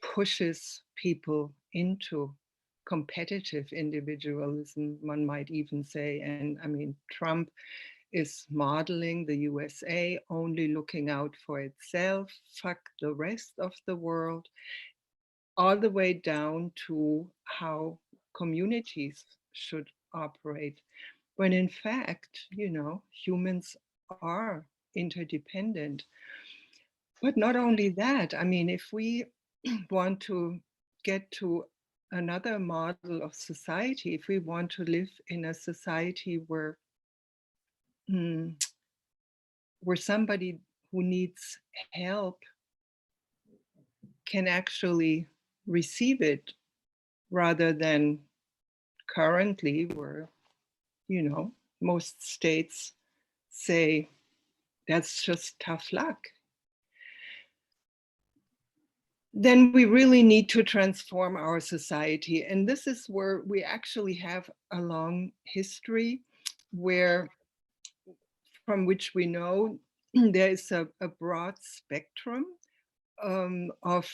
pushes people into. Competitive individualism, one might even say. And I mean, Trump is modeling the USA, only looking out for itself, fuck the rest of the world, all the way down to how communities should operate. When in fact, humans are interdependent. But not only that, I mean, if we want to get to another model of society, if we want to live in a society where somebody who needs help can actually receive it, rather than currently where, most states say that's just tough luck. Then we really need to transform our society. And this is where we actually have a long history from which we know there is a broad spectrum of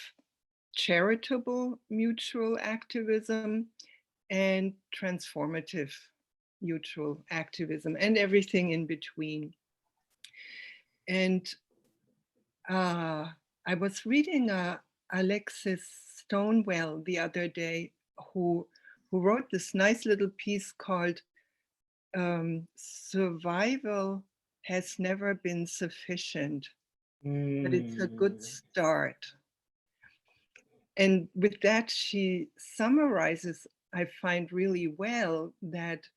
charitable mutual activism and transformative mutual activism and everything in between. And I was reading Alexis Stonewell the other day, who wrote this nice little piece called Survival Has Never Been Sufficient, but it's a good start. And with that, she summarizes, I find really well, that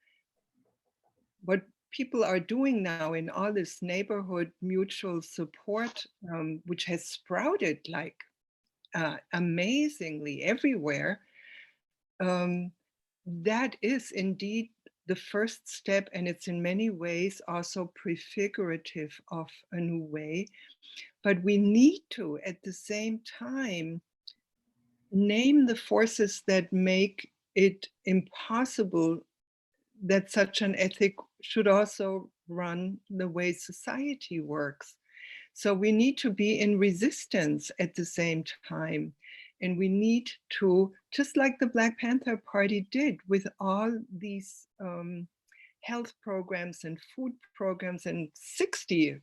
what people are doing now in all this neighborhood mutual support, which has sprouted like amazingly everywhere, that is indeed the first step, and it's in many ways also prefigurative of a new way. But we need to, at the same time, name the forces that make it impossible that such an ethic should also run the way society works. So we need to be in resistance at the same time. And we need to, just like the Black Panther Party did with all these health programs and food programs and 60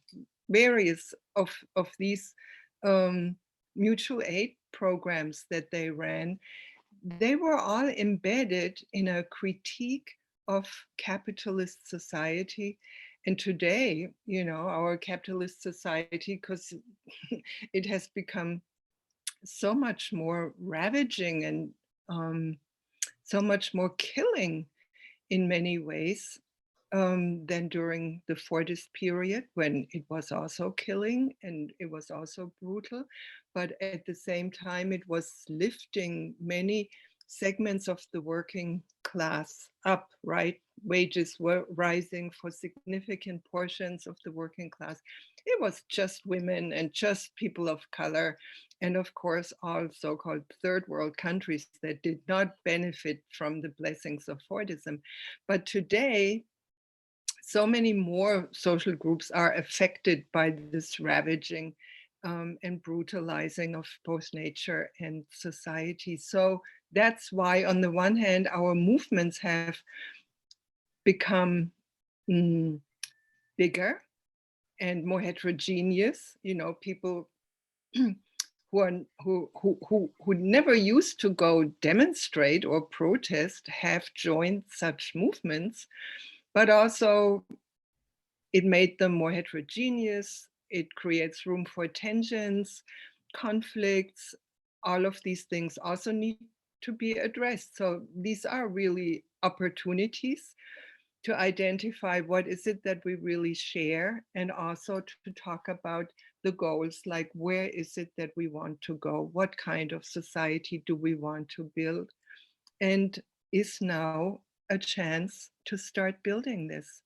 various of these mutual aid programs that they ran, they were all embedded in a critique of capitalist society. And today, our capitalist society, because it has become so much more ravaging and so much more killing in many ways than during the Fordist period, when it was also killing and it was also brutal. But at the same time, it was lifting many segments of the working class up, right? Wages were rising for significant portions of the working class. It was just women and just people of color. And of course, all so-called third world countries that did not benefit from the blessings of Fordism. But today, so many more social groups are affected by this ravaging and brutalizing of both nature and society. So that's why, on the one hand, our movements have become bigger and more heterogeneous. People who never used to go demonstrate or protest have joined such movements, but also it made them more heterogeneous. It creates room for tensions, conflicts. All of these things also need to be addressed. So these are really opportunities to identify what is it that we really share, and also to talk about the goals, like where is it that we want to go? What kind of society do we want to build? And is now a chance to start building this.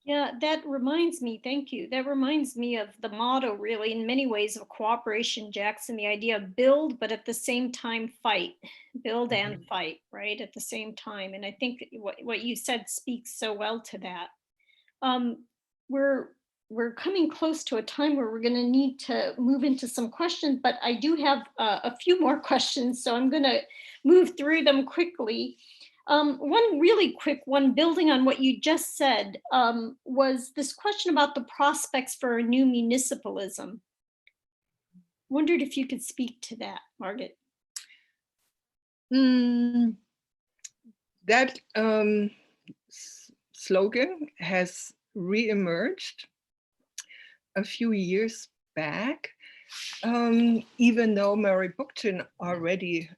Yeah, that reminds me, thank you. That reminds me of the motto, really, in many ways, of cooperation, Jackson, the idea of build, but at the same time, fight, build and fight, right, at the same time. And I think what you said speaks so well to that. We're coming close to a time where we're going to need to move into some questions, but I do have a few more questions, so I'm going to move through them quickly. One really quick one, building on what you just said, was this question about the prospects for a new municipalism. Wondered if you could speak to that, Margit. That slogan has reemerged a few years back, even though Mary Bookchin already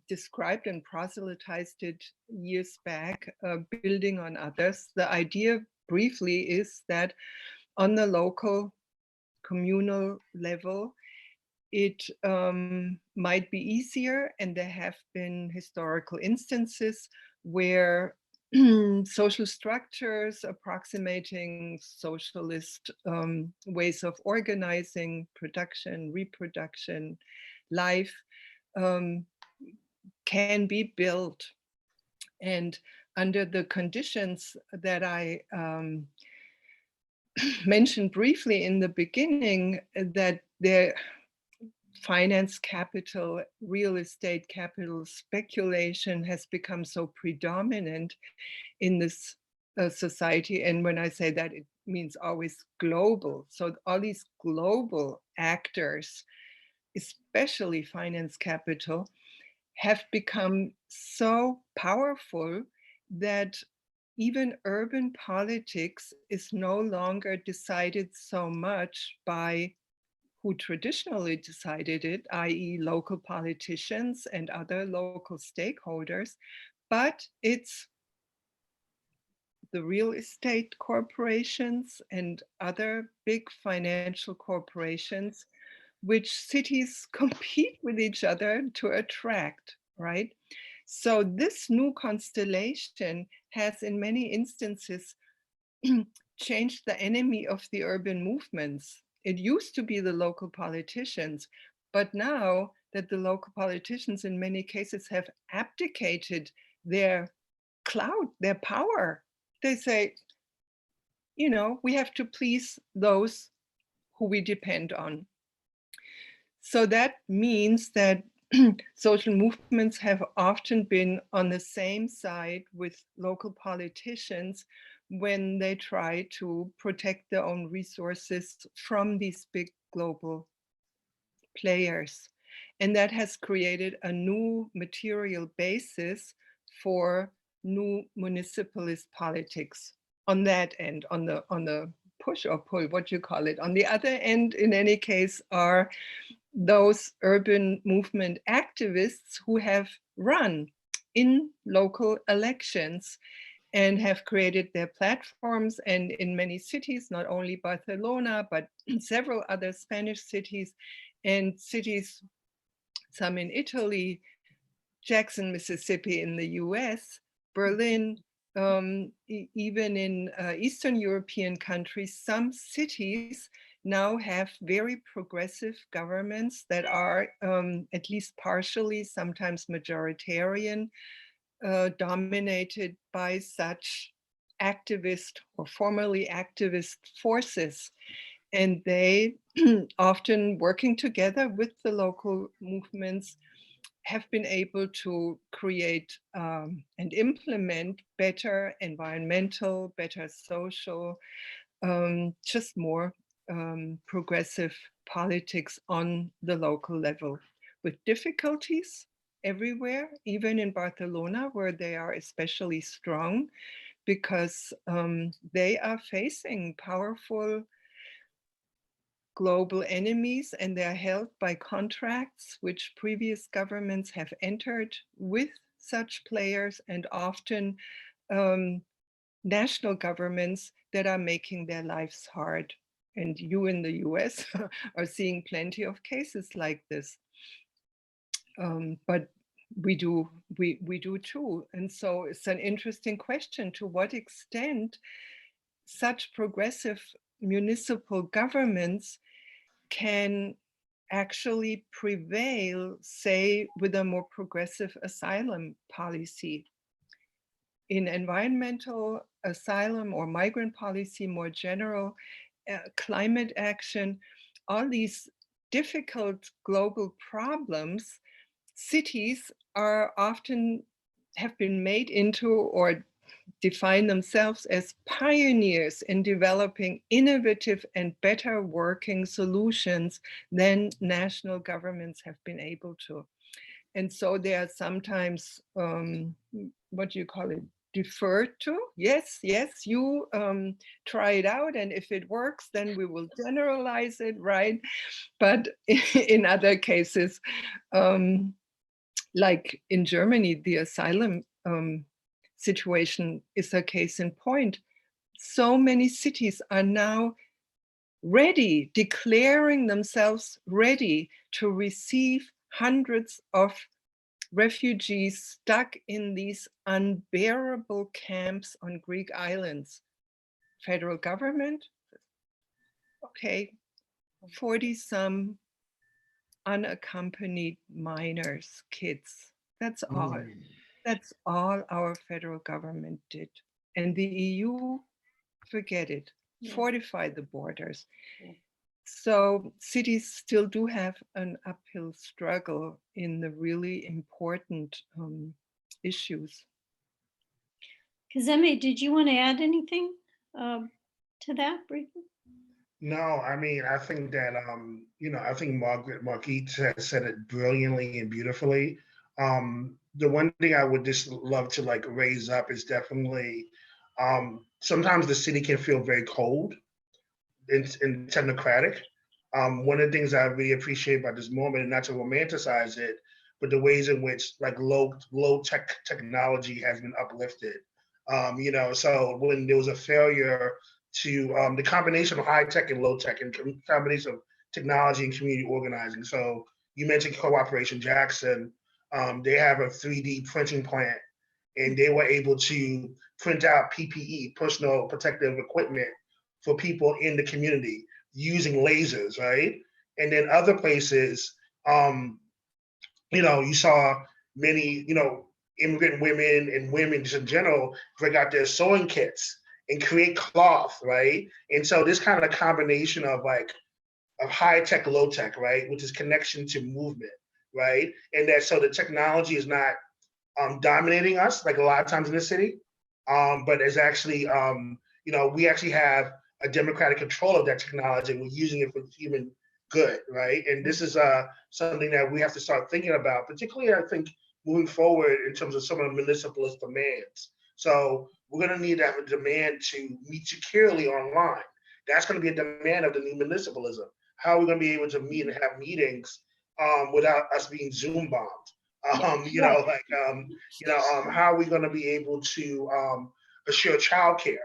described and proselytized it years back, building on others. The idea briefly is that on the local communal level, it might be easier, and there have been historical instances where social structures approximating socialist ways of organizing production, reproduction, life can be built. And under the conditions that I mentioned briefly in the beginning, that the finance capital, real estate capital, speculation has become so predominant in this society. And when I say that, it means always global. So all these global actors, especially finance capital, have become so powerful that even urban politics is no longer decided so much by who traditionally decided it, i.e. local politicians and other local stakeholders, but it's the real estate corporations and other big financial corporations, which cities compete with each other to attract, right? So this new constellation has in many instances changed the enemy of the urban movements. It used to be the local politicians, but now that the local politicians in many cases have abdicated their clout, their power, they say, you know, we have to please those who we depend on. So that means that social movements have often been on the same side with local politicians when they try to protect their own resources from these big global players. And that has created a new material basis for new municipalist politics on that end, on the push or pull, what you call it. On the other end, in any case, are those urban movement activists who have run in local elections and have created their platforms. And in many cities, not only Barcelona, but several other Spanish cities and cities, some in Italy, Jackson, Mississippi in the US, Berlin, even in Eastern European countries, some cities now have very progressive governments that are at least partially, sometimes majoritarian, dominated by such activist or formerly activist forces. And they often working together with the local movements have been able to create and implement better environmental, better social, just more progressive politics on the local level, with difficulties everywhere, even in Barcelona, where they are especially strong, because they are facing powerful global enemies, and they are held by contracts which previous governments have entered with such players, and often national governments that are making their lives hard. And you in the US are seeing plenty of cases like this. But we do too. And so it's an interesting question, to what extent such progressive municipal governments can actually prevail, say, with a more progressive asylum policy. In environmental asylum or migrant policy, more general, climate action, all these difficult global problems, cities are often have been made into or define themselves as pioneers in developing innovative and better working solutions than national governments have been able to. And so they are sometimes, what do you call it, deferred to. Yes, you try it out, and if it works, then we will generalize it, right? But in other cases, like in Germany, the asylum situation is a case in point. So many cities are now ready, declaring themselves ready to receive hundreds of refugees stuck in these unbearable camps on Greek islands. Federal government, okay, 40-some unaccompanied minors, kids. That's all. That's all our federal government did. And the EU, forget it, fortify the borders. So cities still do have an uphill struggle in the really important issues. Kazembe, did you want to add anything to that briefly? No, I mean, I think that I think Margit has said it brilliantly and beautifully. The one thing I would just love to like raise up is definitely sometimes the city can feel very cold and technocratic. One of the things I really appreciate about this moment, and not to romanticize it, but the ways in which like low tech technology has been uplifted. So when there was a failure to the combination of high tech and low tech, and combination of technology and community organizing. So you mentioned Cooperation Jackson. They have a 3D printing plant, and they were able to print out PPE, personal protective equipment, for people in the community using lasers, right? And then other places, you saw many, immigrant women and women just in general bring out their sewing kits and create cloth, right? And so this kind of combination of like of high tech, low tech, right, which is connection to movement, right? And that so the technology is not dominating us like a lot of times in the city, but is actually, we actually have a democratic control of that technology, and we're using it for human good, right? And this is something that we have to start thinking about, particularly I think moving forward in terms of some of the municipalist demands. So we're going to need to have a demand to meet securely online. That's going to be a demand of the new municipalism. How are we going to be able to meet and have meetings without us being Zoom bombed? How are we going to be able to assure childcare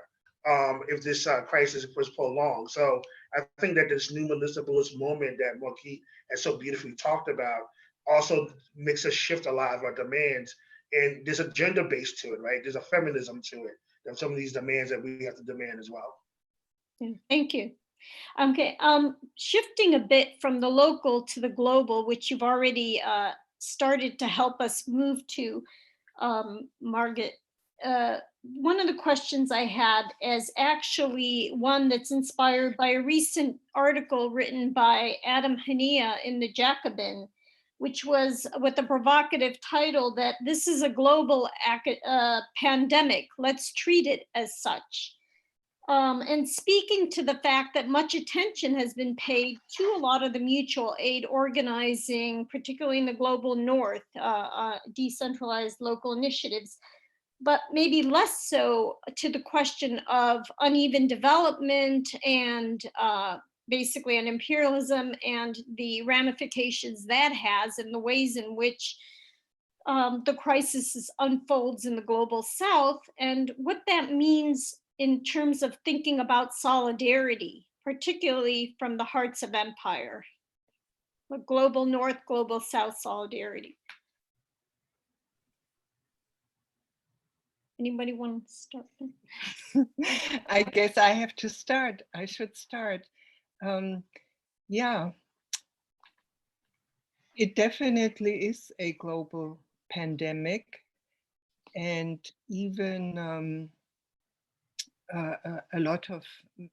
if this crisis was prolonged? So I think that this new municipalist moment that Margit has so beautifully talked about also makes us shift a lot of our demands. And there's a gender base to it, right? There's a feminism to it. There's some of these demands that we have to demand as well. Thank you. Okay, shifting a bit from the local to the global, which you've already started to help us move to, Margit. One of the questions I had is actually one that's inspired by a recent article written by Adam Hania in the Jacobin, which was with a provocative title that this is a global pandemic, let's treat it as such. And speaking to the fact that much attention has been paid to a lot of the mutual aid organizing, particularly in the global north, decentralized local initiatives, but maybe less so to the question of uneven development and basically on imperialism and the ramifications that has and the ways in which the crisis unfolds in the global south and what that means in terms of thinking about solidarity, particularly from the hearts of empire, the global north, global south solidarity. Anybody want to start? I guess I have to start. I should start. Yeah, it definitely is a global pandemic, and even a lot of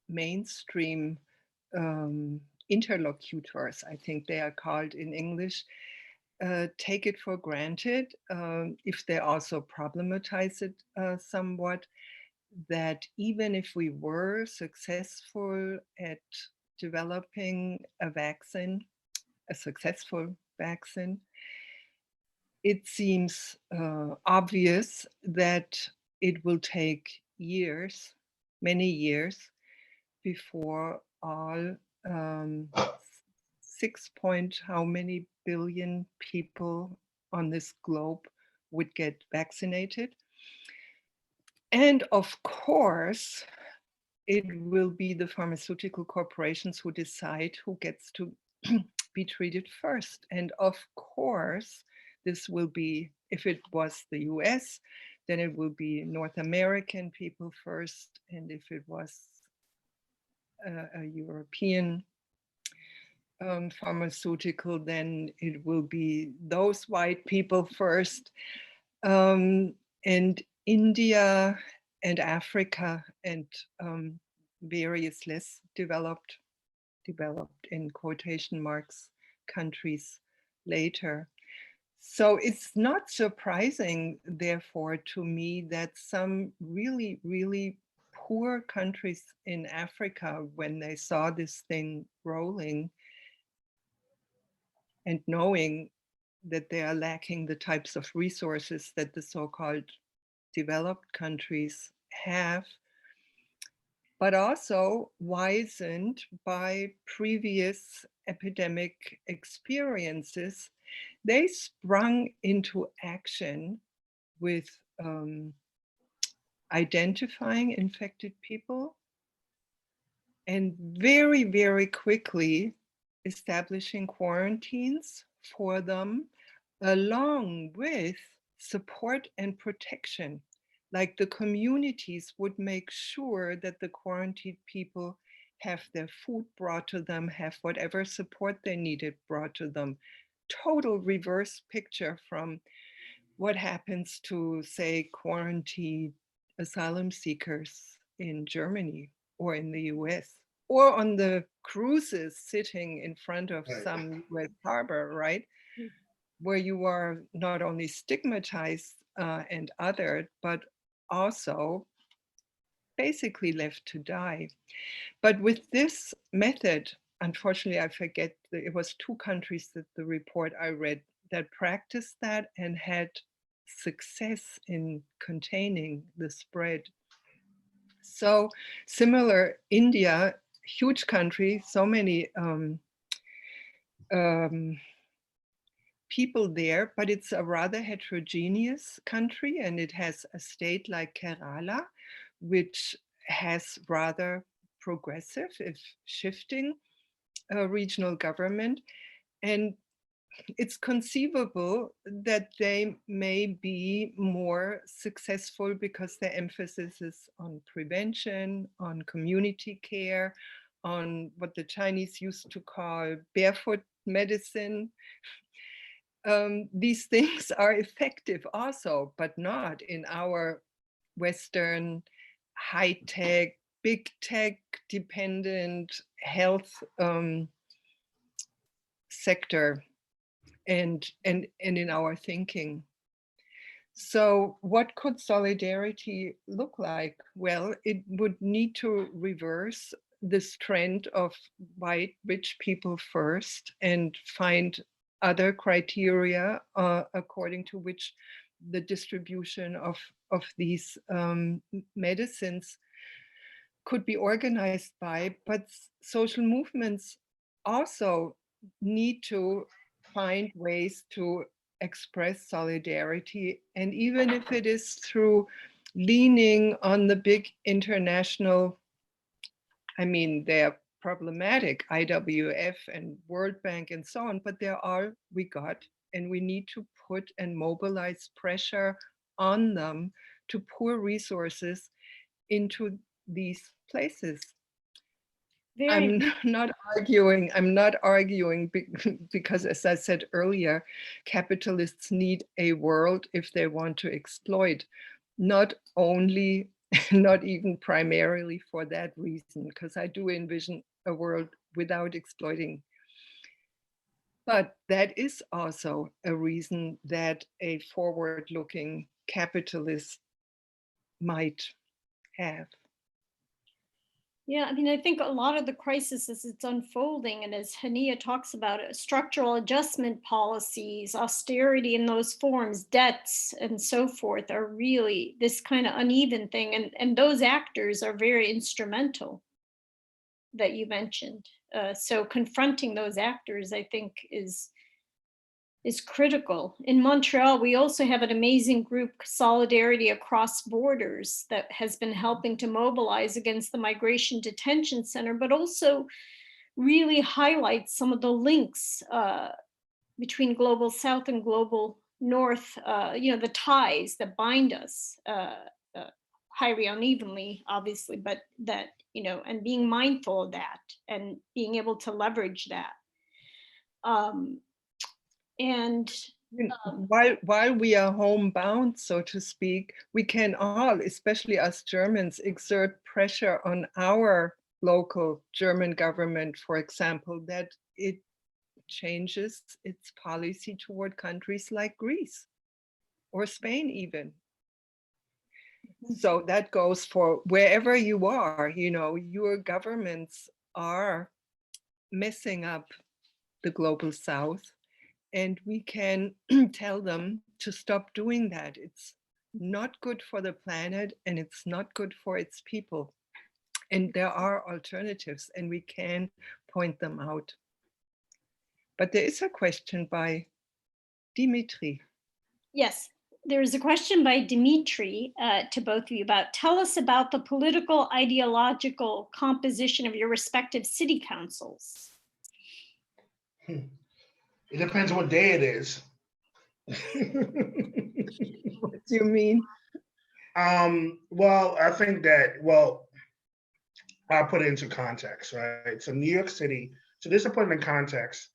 mainstream interlocutors, I think they are called in English, take it for granted, if they also problematize it somewhat, that even if we were successful at developing a successful vaccine, it seems obvious that it will take years, many years, before all 6 point how many billion people on this globe would get vaccinated. And of course, it will be the pharmaceutical corporations who decide who gets to be treated first. And of course, this will be, if it was the US, then it will be North American people first. And if it was a European pharmaceutical, then it will be those white people first. And India and Africa and various less developed in quotation marks countries later. So it's not surprising, therefore, to me that some really, really poor countries in Africa, when they saw this thing rolling and knowing that they are lacking the types of resources that the so-called developed countries have, but also wizened by previous epidemic experiences, they sprung into action with identifying infected people and very, very quickly establishing quarantines for them, along with support and protection. Like the communities would make sure that the quarantined people have their food brought to them, have whatever support they needed brought to them. Total reverse picture from what happens to, say, quarantined asylum seekers in Germany or in the US, or on the cruises sitting in front of some US harbor, right? Where you are not only stigmatized and othered, but also basically left to die. But with this method, unfortunately, I forget, it was 2 countries that the report I read that practiced that and had success in containing the spread. So similar, India, huge country, so many people there, but it's a rather heterogeneous country, and it has a state like Kerala, which has rather progressive, if shifting, regional government. And it's conceivable that they may be more successful because their emphasis is on prevention, on community care, on what the Chinese used to call barefoot medicine. These things are effective also, but not in our Western high-tech, big tech dependent health sector and in our thinking. So what could solidarity look like? Well, it would need to reverse this trend of white rich people first and find other criteria according to which the distribution of these medicines could be organized by. But social movements also need to find ways to express solidarity. And even if it is through leaning on the big international, I mean, they're problematic, IWF and World Bank and so on, but there are, and we need to put and mobilize pressure on them to pour resources into these places. I'm not arguing because, as I said earlier, capitalists need a world if they want to exploit, not only, not even primarily for that reason, because I do envision a world without exploiting. But that is also a reason that a forward-looking capitalist might have. Yeah, I mean, I think a lot of the crisis as it's unfolding, and as Hania talks about it, structural adjustment policies, austerity in those forms, debts, and so forth, are really this kind of uneven thing. And those actors are very instrumental that you mentioned. So confronting those actors, I think, is is critical. In Montreal, we also have an amazing group, Solidarity Across Borders, that has been helping to mobilize against the Migration Detention Center, but also really highlights some of the links between Global South and Global North, the ties that bind us, highly unevenly, obviously, but that, and being mindful of that and being able to leverage that. And while we are homebound, so to speak, we can all, especially us Germans, exert pressure on our local German government, for example, that it changes its policy toward countries like Greece or Spain even. So that goes for wherever you are, your governments are messing up the global South. And we can tell them to stop doing that. It's not good for the planet and it's not good for its people. And there are alternatives and we can point them out. But there is a question by Dimitri. yes, there is a question by Dimitri to both of you about, tell us about the political ideological composition of your respective city councils. It depends what day it is. What do you mean? Well, I think that, I'll put it into context, right? So New York City, so this is put in context.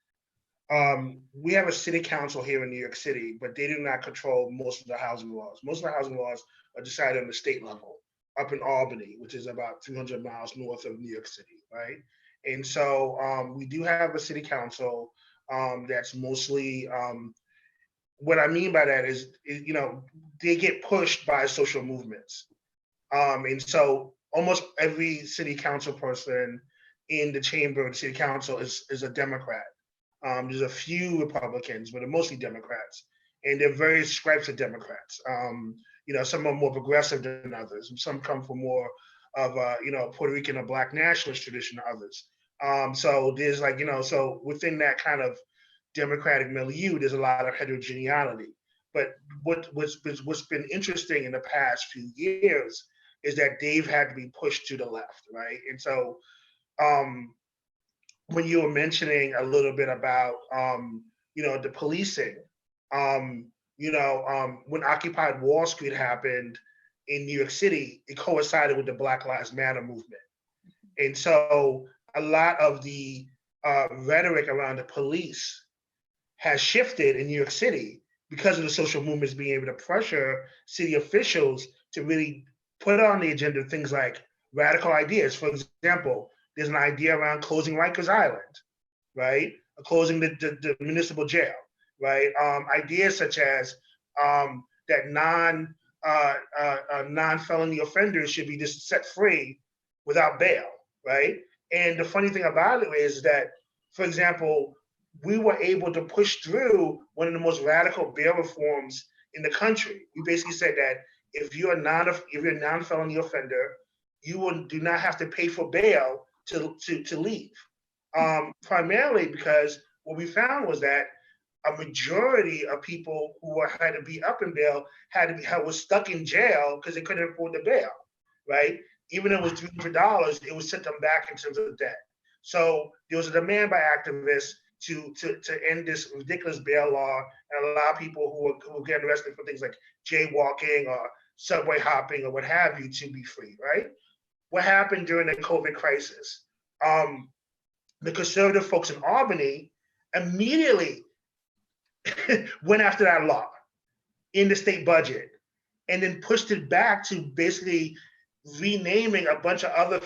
We have a city council here in New York City, but they do not control most of the housing laws. Most of the housing laws are decided on the state level, up in Albany, which is about 200 miles north of New York City, right? And so we do have a city council that's mostly, what I mean by that is, they get pushed by social movements. And so almost every city council person in the chamber of the city council is a Democrat. There's a few Republicans, but they're mostly Democrats. And there are various stripes of Democrats. Some are more progressive than others. Some come from more of a, Puerto Rican or Black nationalist tradition than others. So there's so within that kind of Democratic milieu, there's a lot of heterogeneity. But what's been interesting in the past few years is that they've had to be pushed to the left, right? And so when you were mentioning a little bit about the policing, when Occupy Wall Street happened in New York City, it coincided with the Black Lives Matter movement. And so a lot of the rhetoric around the police has shifted in New York City because of the social movements being able to pressure city officials to really put on the agenda things like radical ideas. For example, there's an idea around closing Rikers Island, right? Or closing the municipal jail, right? Ideas such as that non-felony offenders should be just set free without bail, right? And the funny thing about it is that, for example, we were able to push through one of the most radical bail reforms in the country. We basically said that if you're a non-felony offender, you do not have to pay for bail to leave. Primarily because what we found was that a majority of people who had to be up in bail was stuck in jail because they couldn't afford the bail, right? Even if it was $300, it would set them back in terms of debt. So there was a demand by activists to end this ridiculous bail law and allow people who were getting arrested for things like jaywalking or subway hopping or what have you to be free, right? What happened during the COVID crisis? The conservative folks in Albany immediately went after that law in the state budget and then pushed it back to basically renaming a bunch of other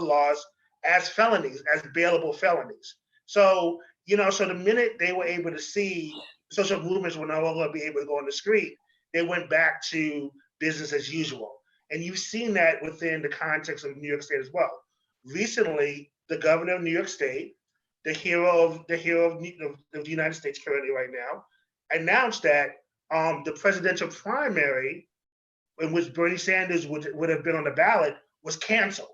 laws as felonies, as bailable felonies. So, so the minute they were able to see social movements were no longer be able to go on the street, they went back to business as usual. And you've seen that within the context of New York State as well. Recently, the governor of New York State, the hero of the United States currently right now, announced that the presidential primary in which Bernie Sanders would have been on the ballot was canceled.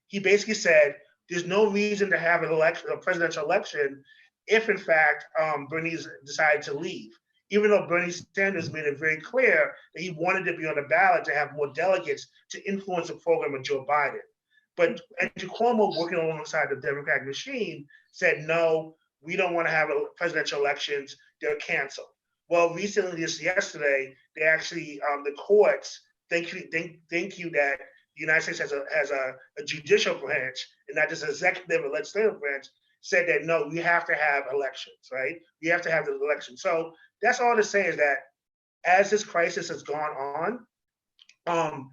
He basically said, there's no reason to have a presidential election if in fact Bernie decided to leave, even though Bernie Sanders made it very clear that he wanted to be on the ballot to have more delegates to influence the program of Joe Biden. But Andrew Cuomo, working alongside the Democratic machine, said, no, we don't want to have presidential elections, they're canceled. Well, recently, just yesterday, they actually, the courts, thank you that the United States has a judicial branch and not just executive or legislative branch, said that no, we have to have elections, right? We have to have the elections. So that's all to say is that as this crisis has gone on,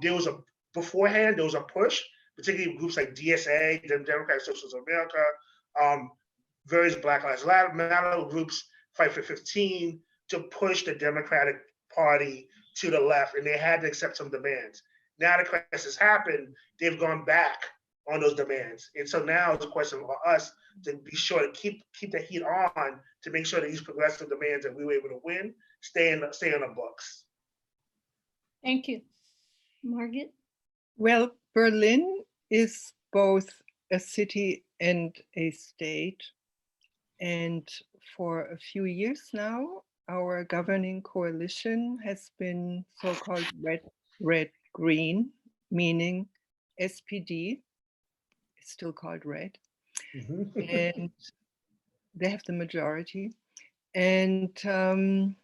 there was beforehand there was a push, particularly groups like DSA, the Democratic Socialists of America, various Black Lives Matter groups, Fight for 15, to push the Democratic Party to the left, and they had to accept some demands. Now the crisis happened, they've gone back on those demands. And so now it's a question for us to be sure to keep the heat on to make sure that these progressive demands that we were able to win stay on the books. Thank you. Margit? Well, Berlin is both a city and a state. And for a few years now, our governing coalition has been so-called red-green, meaning SPD is still called red. And they have the majority. And Die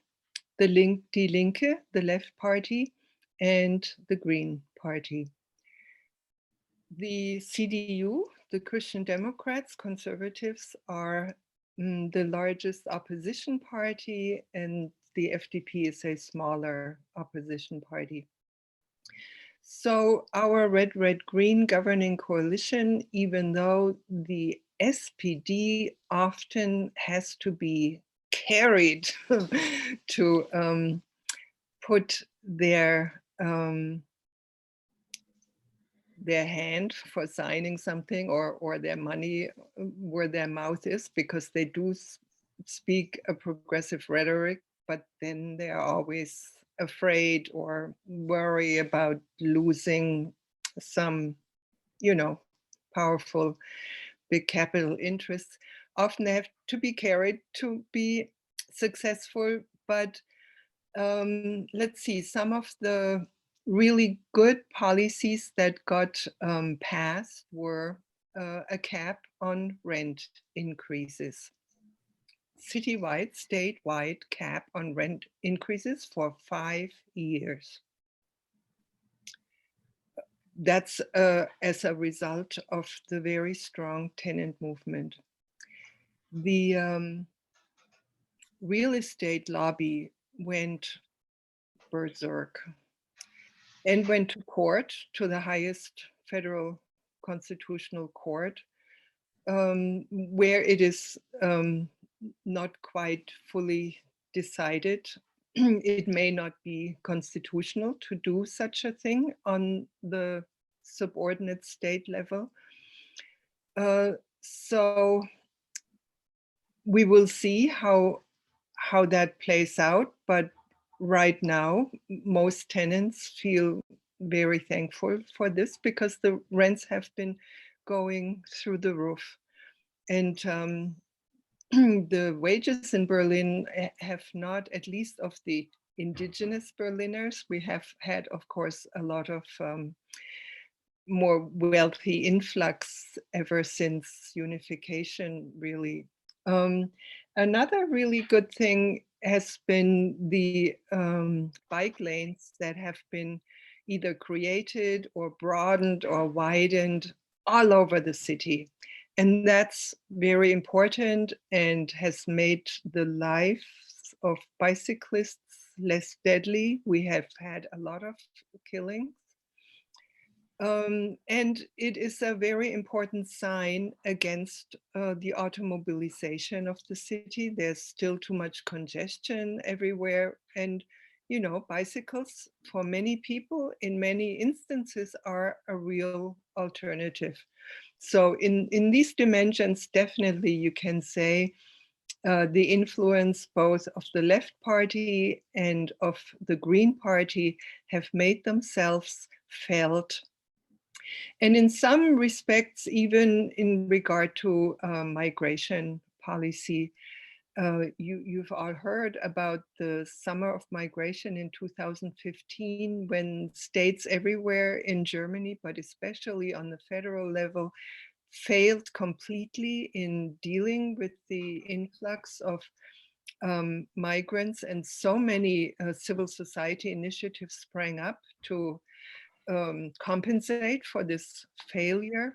Linke, the left party, and the Green Party. The CDU, the Christian Democrats, conservatives, are the largest opposition party, and the FDP is a smaller opposition party. So our red-green governing coalition, even though the SPD often has to be carried to put their hand for signing something or their money where their mouth is, because they do speak a progressive rhetoric, but then they are always afraid or worry about losing some, powerful big capital interests. Often they have to be carried to be successful, but let's see, some of the really good policies that got passed were a cap on rent increases. Citywide, statewide cap on rent increases for 5 years. That's as a result of the very strong tenant movement. The real estate lobby went berserk and went to court, to the highest federal constitutional court, where it is not quite fully decided. It may not be constitutional to do such a thing on the subordinate state level. So we will see how that plays out, but right now, most tenants feel very thankful for this because the rents have been going through the roof. And the wages in Berlin have not, at least of the indigenous Berliners, we have had, of course, a lot of more wealthy influx ever since unification, really. Another really good thing has been the bike lanes that have been either created or broadened or widened all over the city. And that's very important and has made the lives of bicyclists less deadly. We have had a lot of killings. And it is a very important sign against the automobilization of the city. There's still too much congestion everywhere. And, bicycles for many people in many instances are a real alternative. So in these dimensions, definitely you can say the influence both of the left party and of the Green Party have made themselves felt. And in some respects, even in regard to migration policy. You've all heard about the summer of migration in 2015, when states everywhere in Germany, but especially on the federal level, failed completely in dealing with the influx of migrants, and so many civil society initiatives sprang up to compensate for this failure.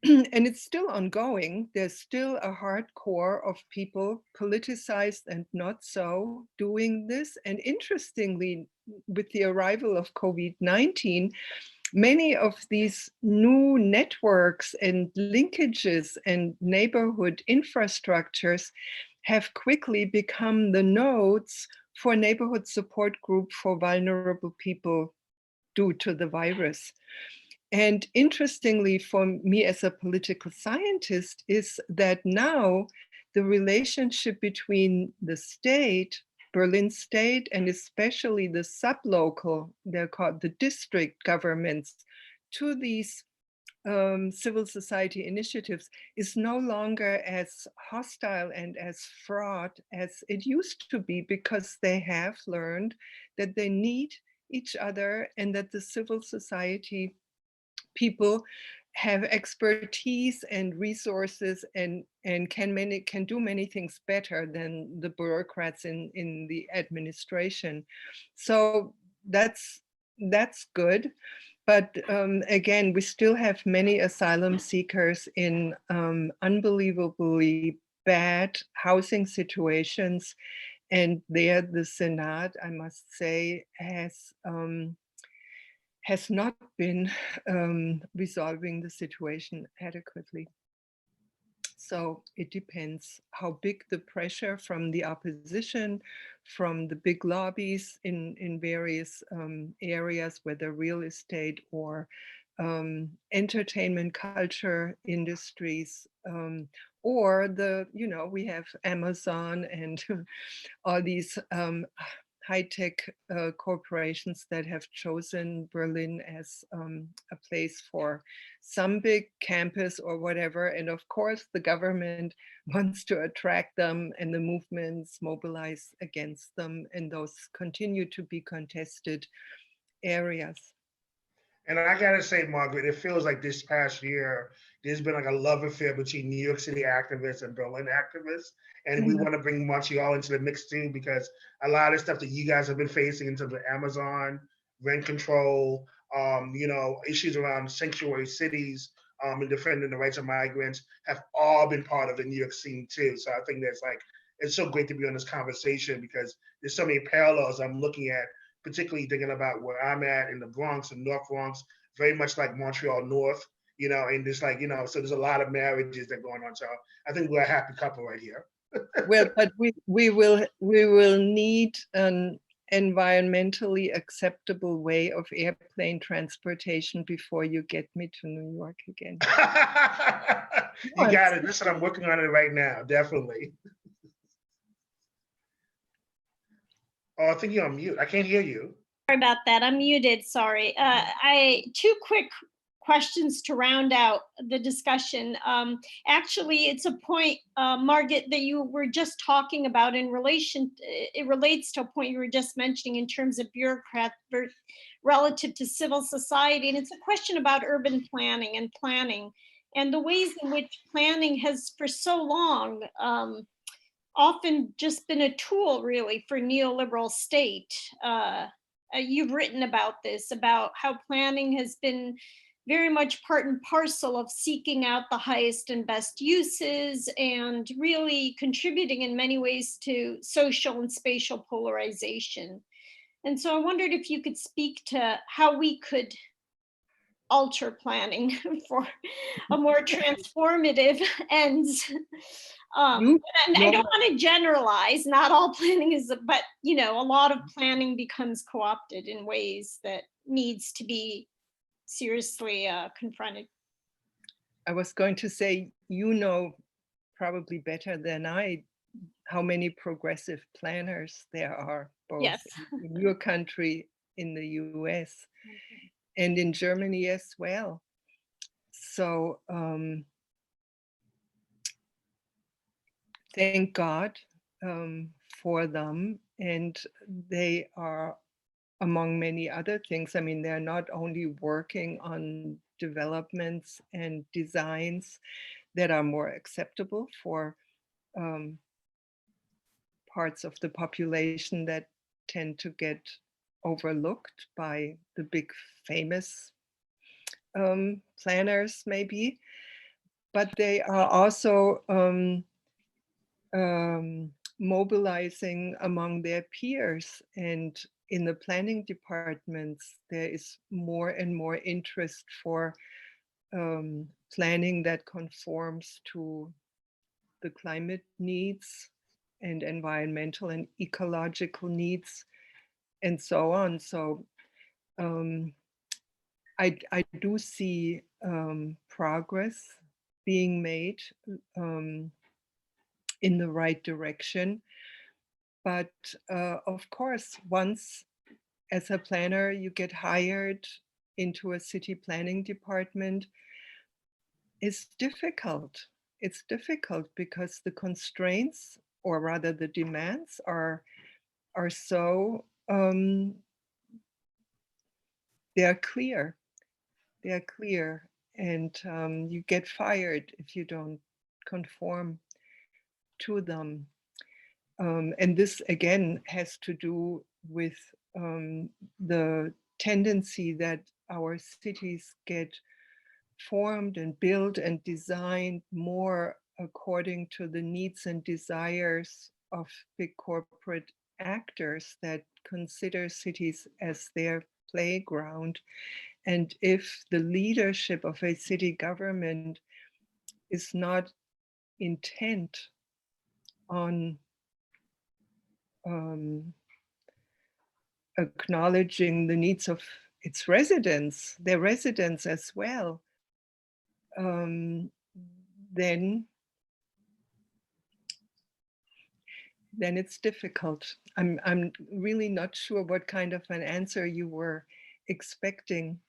And it's still ongoing. There's still a hardcore of people, politicized and not so, doing this. And interestingly, with the arrival of COVID-19, many of these new networks and linkages and neighborhood infrastructures have quickly become the nodes for neighborhood support group for vulnerable people due to the virus. And interestingly, for me as a political scientist, is that now the relationship between the state, Berlin state, and especially the sublocal, they're called the district governments, to these civil society initiatives is no longer as hostile and as fraught as it used to be, because they have learned that they need each other, and that the civil society people have expertise and resources and can do many things better than the bureaucrats in the administration. So that's good. But again, we still have many asylum seekers in unbelievably bad housing situations. And there the Senate, I must say, has not been resolving the situation adequately. So it depends how big the pressure from the opposition, from the big lobbies in various areas, whether real estate or entertainment, culture industries, or we have Amazon and all these high-tech corporations that have chosen Berlin as a place for some big campus or whatever. And of course, the government wants to attract them, and the movements mobilize against them, and those continue to be contested areas. And I gotta say, Margaret, it feels like this past year, there's been like a love affair between New York City activists and Berlin activists. And we want to bring Montreal into the mix too, because a lot of stuff that you guys have been facing in terms of Amazon, rent control, issues around sanctuary cities, and defending the rights of migrants have all been part of the New York scene too. So I think it's so great to be on this conversation, because there's so many parallels I'm looking at, particularly thinking about where I'm at in the Bronx and North Bronx, very much like Montreal North, and just so there's a lot of marriages that are going on. So I think we're a happy couple right here. Well, but we will need an environmentally acceptable way of airplane transportation before you get me to New York again. You got it. Listen, I'm working on it right now, definitely. Oh, I think you're on mute. I can't hear you. Sorry about that. I'm muted. Sorry. Two quick questions to round out the discussion. Actually, it's a point, Margit, that you were just talking about in relation. It relates to a point you were just mentioning in terms of bureaucrats relative to civil society, and it's a question about urban planning and the ways in which planning has, for so long, often just been a tool really for neoliberal state. You've written about this, about how planning has been very much part and parcel of seeking out the highest and best uses, and really contributing in many ways to social and spatial polarization. And so I wondered if you could speak to how we could alter planning for a more transformative ends. And I don't want to generalize, not all planning is, but a lot of planning becomes co-opted in ways that needs to be seriously confronted. I was going to say, probably better than I, how many progressive planners there are, both in your country, in the US, and in Germany as well. So thank God for them. And they are, among many other things, I mean, they're not only working on developments and designs that are more acceptable for parts of the population that tend to get overlooked by the big famous planners, maybe, but they are also mobilizing among their peers. And in the planning departments, there is more and more interest for planning that conforms to the climate needs and environmental and ecological needs and so on. So I do see progress being made in the right direction. But of course, once as a planner you get hired into a city planning department, it's difficult. It's difficult because the constraints, or rather the demands, are so they're clear. They're clear, and you get fired if you don't conform to them. And this again has to do with the tendency that our cities get formed and built and designed more according to the needs and desires of big corporate actors that consider cities as their playground. And if the leadership of a city government is not intent on acknowledging the needs of its residents, their residents as well, then it's difficult. I'm really not sure what kind of an answer you were expecting.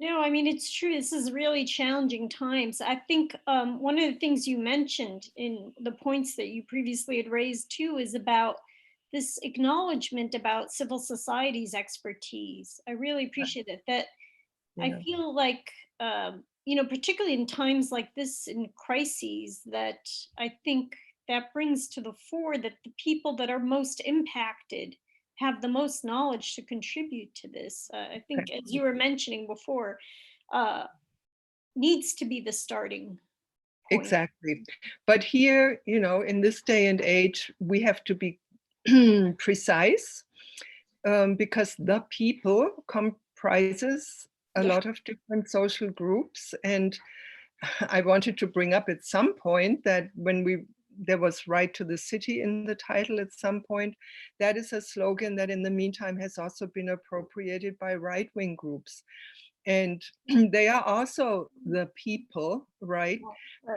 No, I mean, it's true. This is really challenging times. I think one of the things you mentioned in the points that you previously had raised too is about this acknowledgement about civil society's expertise. I really appreciate it. That Yeah. I feel like, you know, particularly in times like this in crises, that I think that brings to the fore that the people that are most impacted have the most knowledge to contribute to this. I think, as you were mentioning before, needs to be the starting point. Exactly. But here, you know, in this day and age, we have to be precise because the people comprises a lot of different social groups. And I wanted to bring up at some point that when there was right to the city in the title at some point, that is a slogan that in the meantime has also been appropriated by right-wing groups. And they are also the people, right?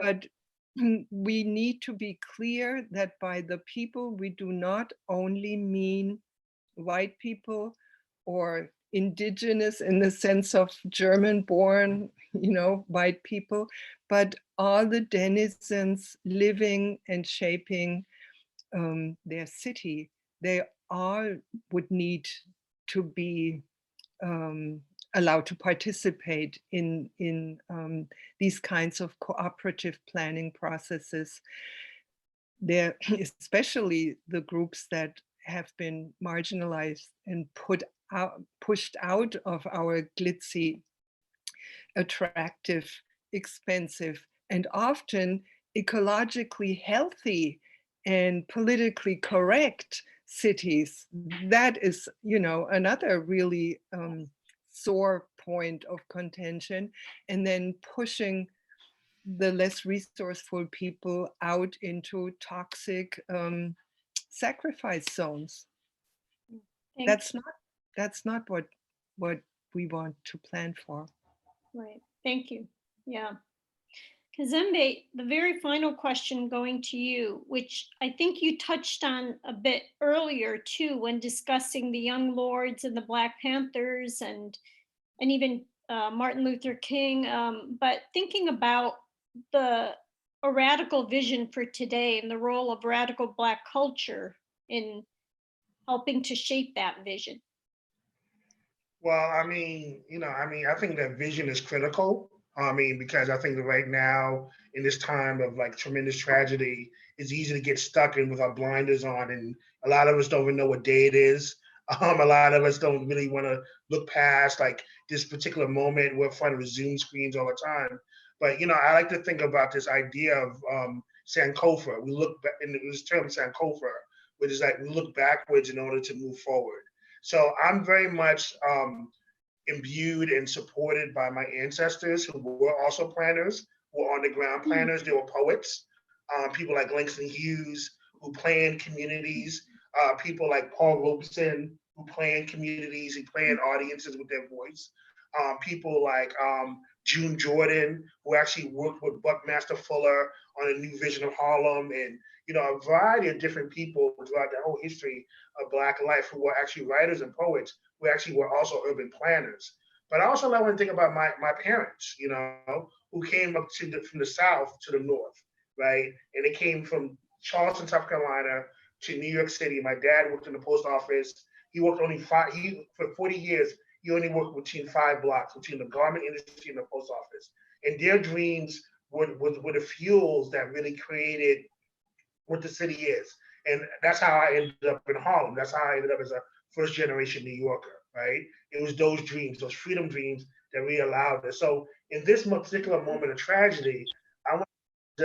But we need to be clear that by the people, we do not only mean white people or indigenous in the sense of German-born, you know, white people, but all the denizens living and shaping their city. They all would need to be allowed to participate in these kinds of cooperative planning processes. There, especially the groups that have been marginalized and pushed out of our glitzy, attractive, expensive, and often ecologically healthy and politically correct cities. That is, you know, another really sore point of contention. And then pushing the less resourceful people out into toxic sacrifice zones. That's not what we want to plan for. Right. Thank you. Yeah. Kazembe, the very final question going to you, which I think you touched on a bit earlier too, when discussing the Young Lords and the Black Panthers and even Martin Luther King. But thinking about the a radical vision for today and the role of radical Black culture in helping to shape that vision? Well, I think that vision is critical. Because I think that right now, in this time of like tremendous tragedy, it's easy to get stuck in with our blinders on, and a lot of us don't even know what day it is. A lot of us don't really want to look past like this particular moment. We're in front of the Zoom screens all the time. But I like to think about this idea of Sankofa. We look back, and this term Sankofa, which is like we look backwards in order to move forward. So I'm very much imbued and supported by my ancestors who were also planners, who were on the ground planners. They were poets, people like Langston Hughes who planned communities, people like Paul Robeson who planned communities, who planned audiences with their voice, people like June Jordan who actually worked with Buckmaster Fuller on a new vision of Harlem, and a variety of different people throughout the whole history of Black life who were actually writers and poets who actually were also urban planners. But I also want to think about my parents, who came up from the South to the North, right? And they came from Charleston, South Carolina to New York City. My dad worked in the post office. He worked for 40 years, he only worked between 5 blocks, between the garment industry and the post office. And their dreams were the fuels that really created what the city is. And that's how I ended up in Harlem. That's how I ended up as a first generation New Yorker, right? It was those dreams, those freedom dreams that really allowed us. So in this particular moment of tragedy, I want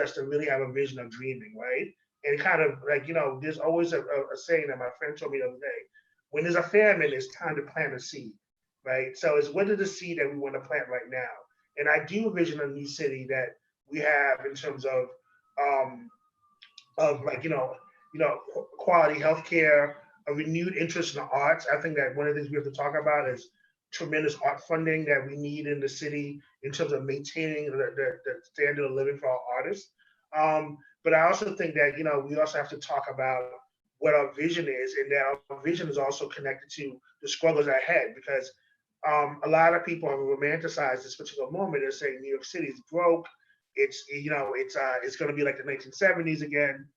us to really have a vision of dreaming, right? And kind of like, there's always a saying that my friend told me the other day, when there's a famine, it's time to plant a seed, right? So it's what is the seed that we want to plant right now? And I do envision a new city that we have in terms um, of like quality healthcare, a renewed interest in the arts. I think that one of the things we have to talk about is tremendous art funding that we need in the city in terms of maintaining the standard of living for our artists. But I also think that we also have to talk about what our vision is, and that our vision is also connected to the struggles ahead, because a lot of people have romanticized this particular moment and saying New York City is broke. It's going to be like the 1970s again.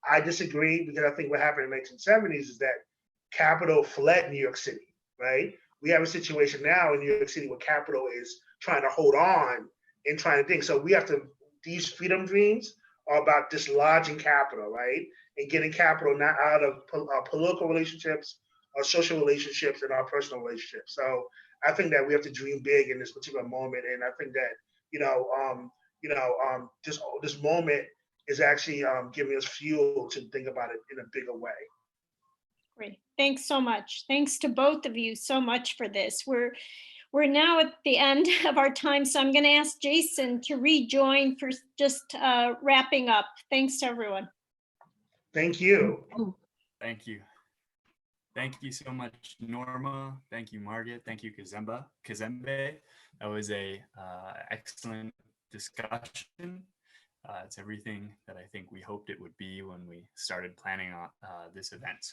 I disagree, because I think what happened in the 1970s is that capital fled New York City, right? We have a situation now in New York City where capital is trying to hold on and trying to think. So we have to, these freedom dreams are about dislodging capital, right? And getting capital not out of political relationships, our social relationships, and our personal relationships. So I think that we have to dream big in this particular moment. And I think that, this moment is actually giving us fuel to think about it in a bigger way. Great. Thanks so much. Thanks to both of you so much for this. We're now at the end of our time, so I'm going to ask Jason to rejoin for just wrapping up. Thanks to everyone. Thank you. Thank you. Thank you so much, Norma. Thank you, Margit. Thank you, Kazembe. That was a excellent discussion. It's everything that I think we hoped it would be when we started planning on this event.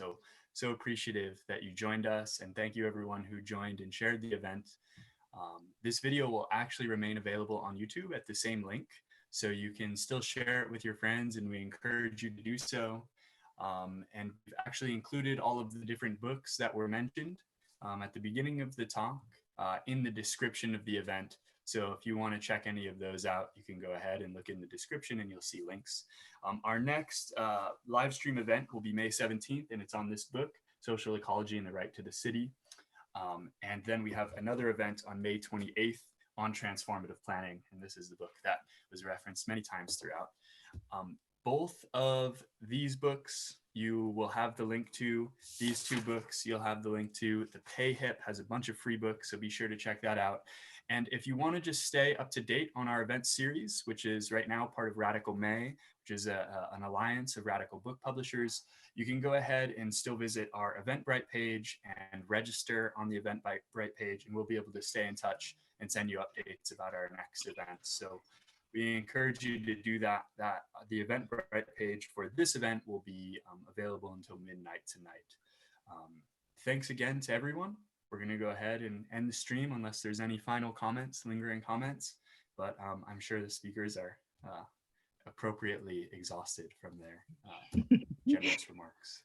So appreciative that you joined us, and thank you everyone who joined and shared the event. This video will actually remain available on YouTube at the same link, so you can still share it with your friends, and we encourage you to do so. And we've actually included all of the different books that were mentioned at the beginning of the talk in the description of the event. So if you want to check any of those out, you can go ahead and look in the description and you'll see links. Our next live stream event will be May 17th, and it's on this book, Social Ecology and the Right to the City. And then we have another event on May 28th on transformative planning. And this is the book that was referenced many times throughout. Both of these books, you will have the link to. These two books, you'll have the link to. The PayHip has a bunch of free books, so be sure to check that out. And if you want to just stay up to date on our event series, which is right now part of Radical May, which is an alliance of radical book publishers, you can go ahead and still visit our Eventbrite page and register on the Eventbrite page, and we'll be able to stay in touch and send you updates about our next events. So we encourage you to do that. The Eventbrite page for this event will be available until midnight tonight. Thanks again to everyone. We're going to go ahead and end the stream unless there's any final comments, lingering comments. But I'm sure the speakers are appropriately exhausted from their generous remarks.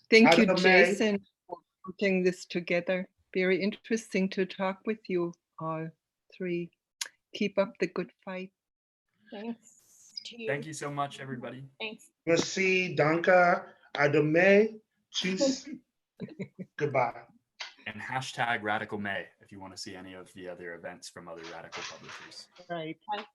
Thank you, Adam May. Jason, for putting this together. Very interesting to talk with you all three. Keep up the good fight. Thanks to you. Thank you so much, everybody. Thanks. Merci, danke, Adome, tschüss, goodbye. And hashtag Radical May if you want to see any of the other events from other radical publishers. Right. Bye.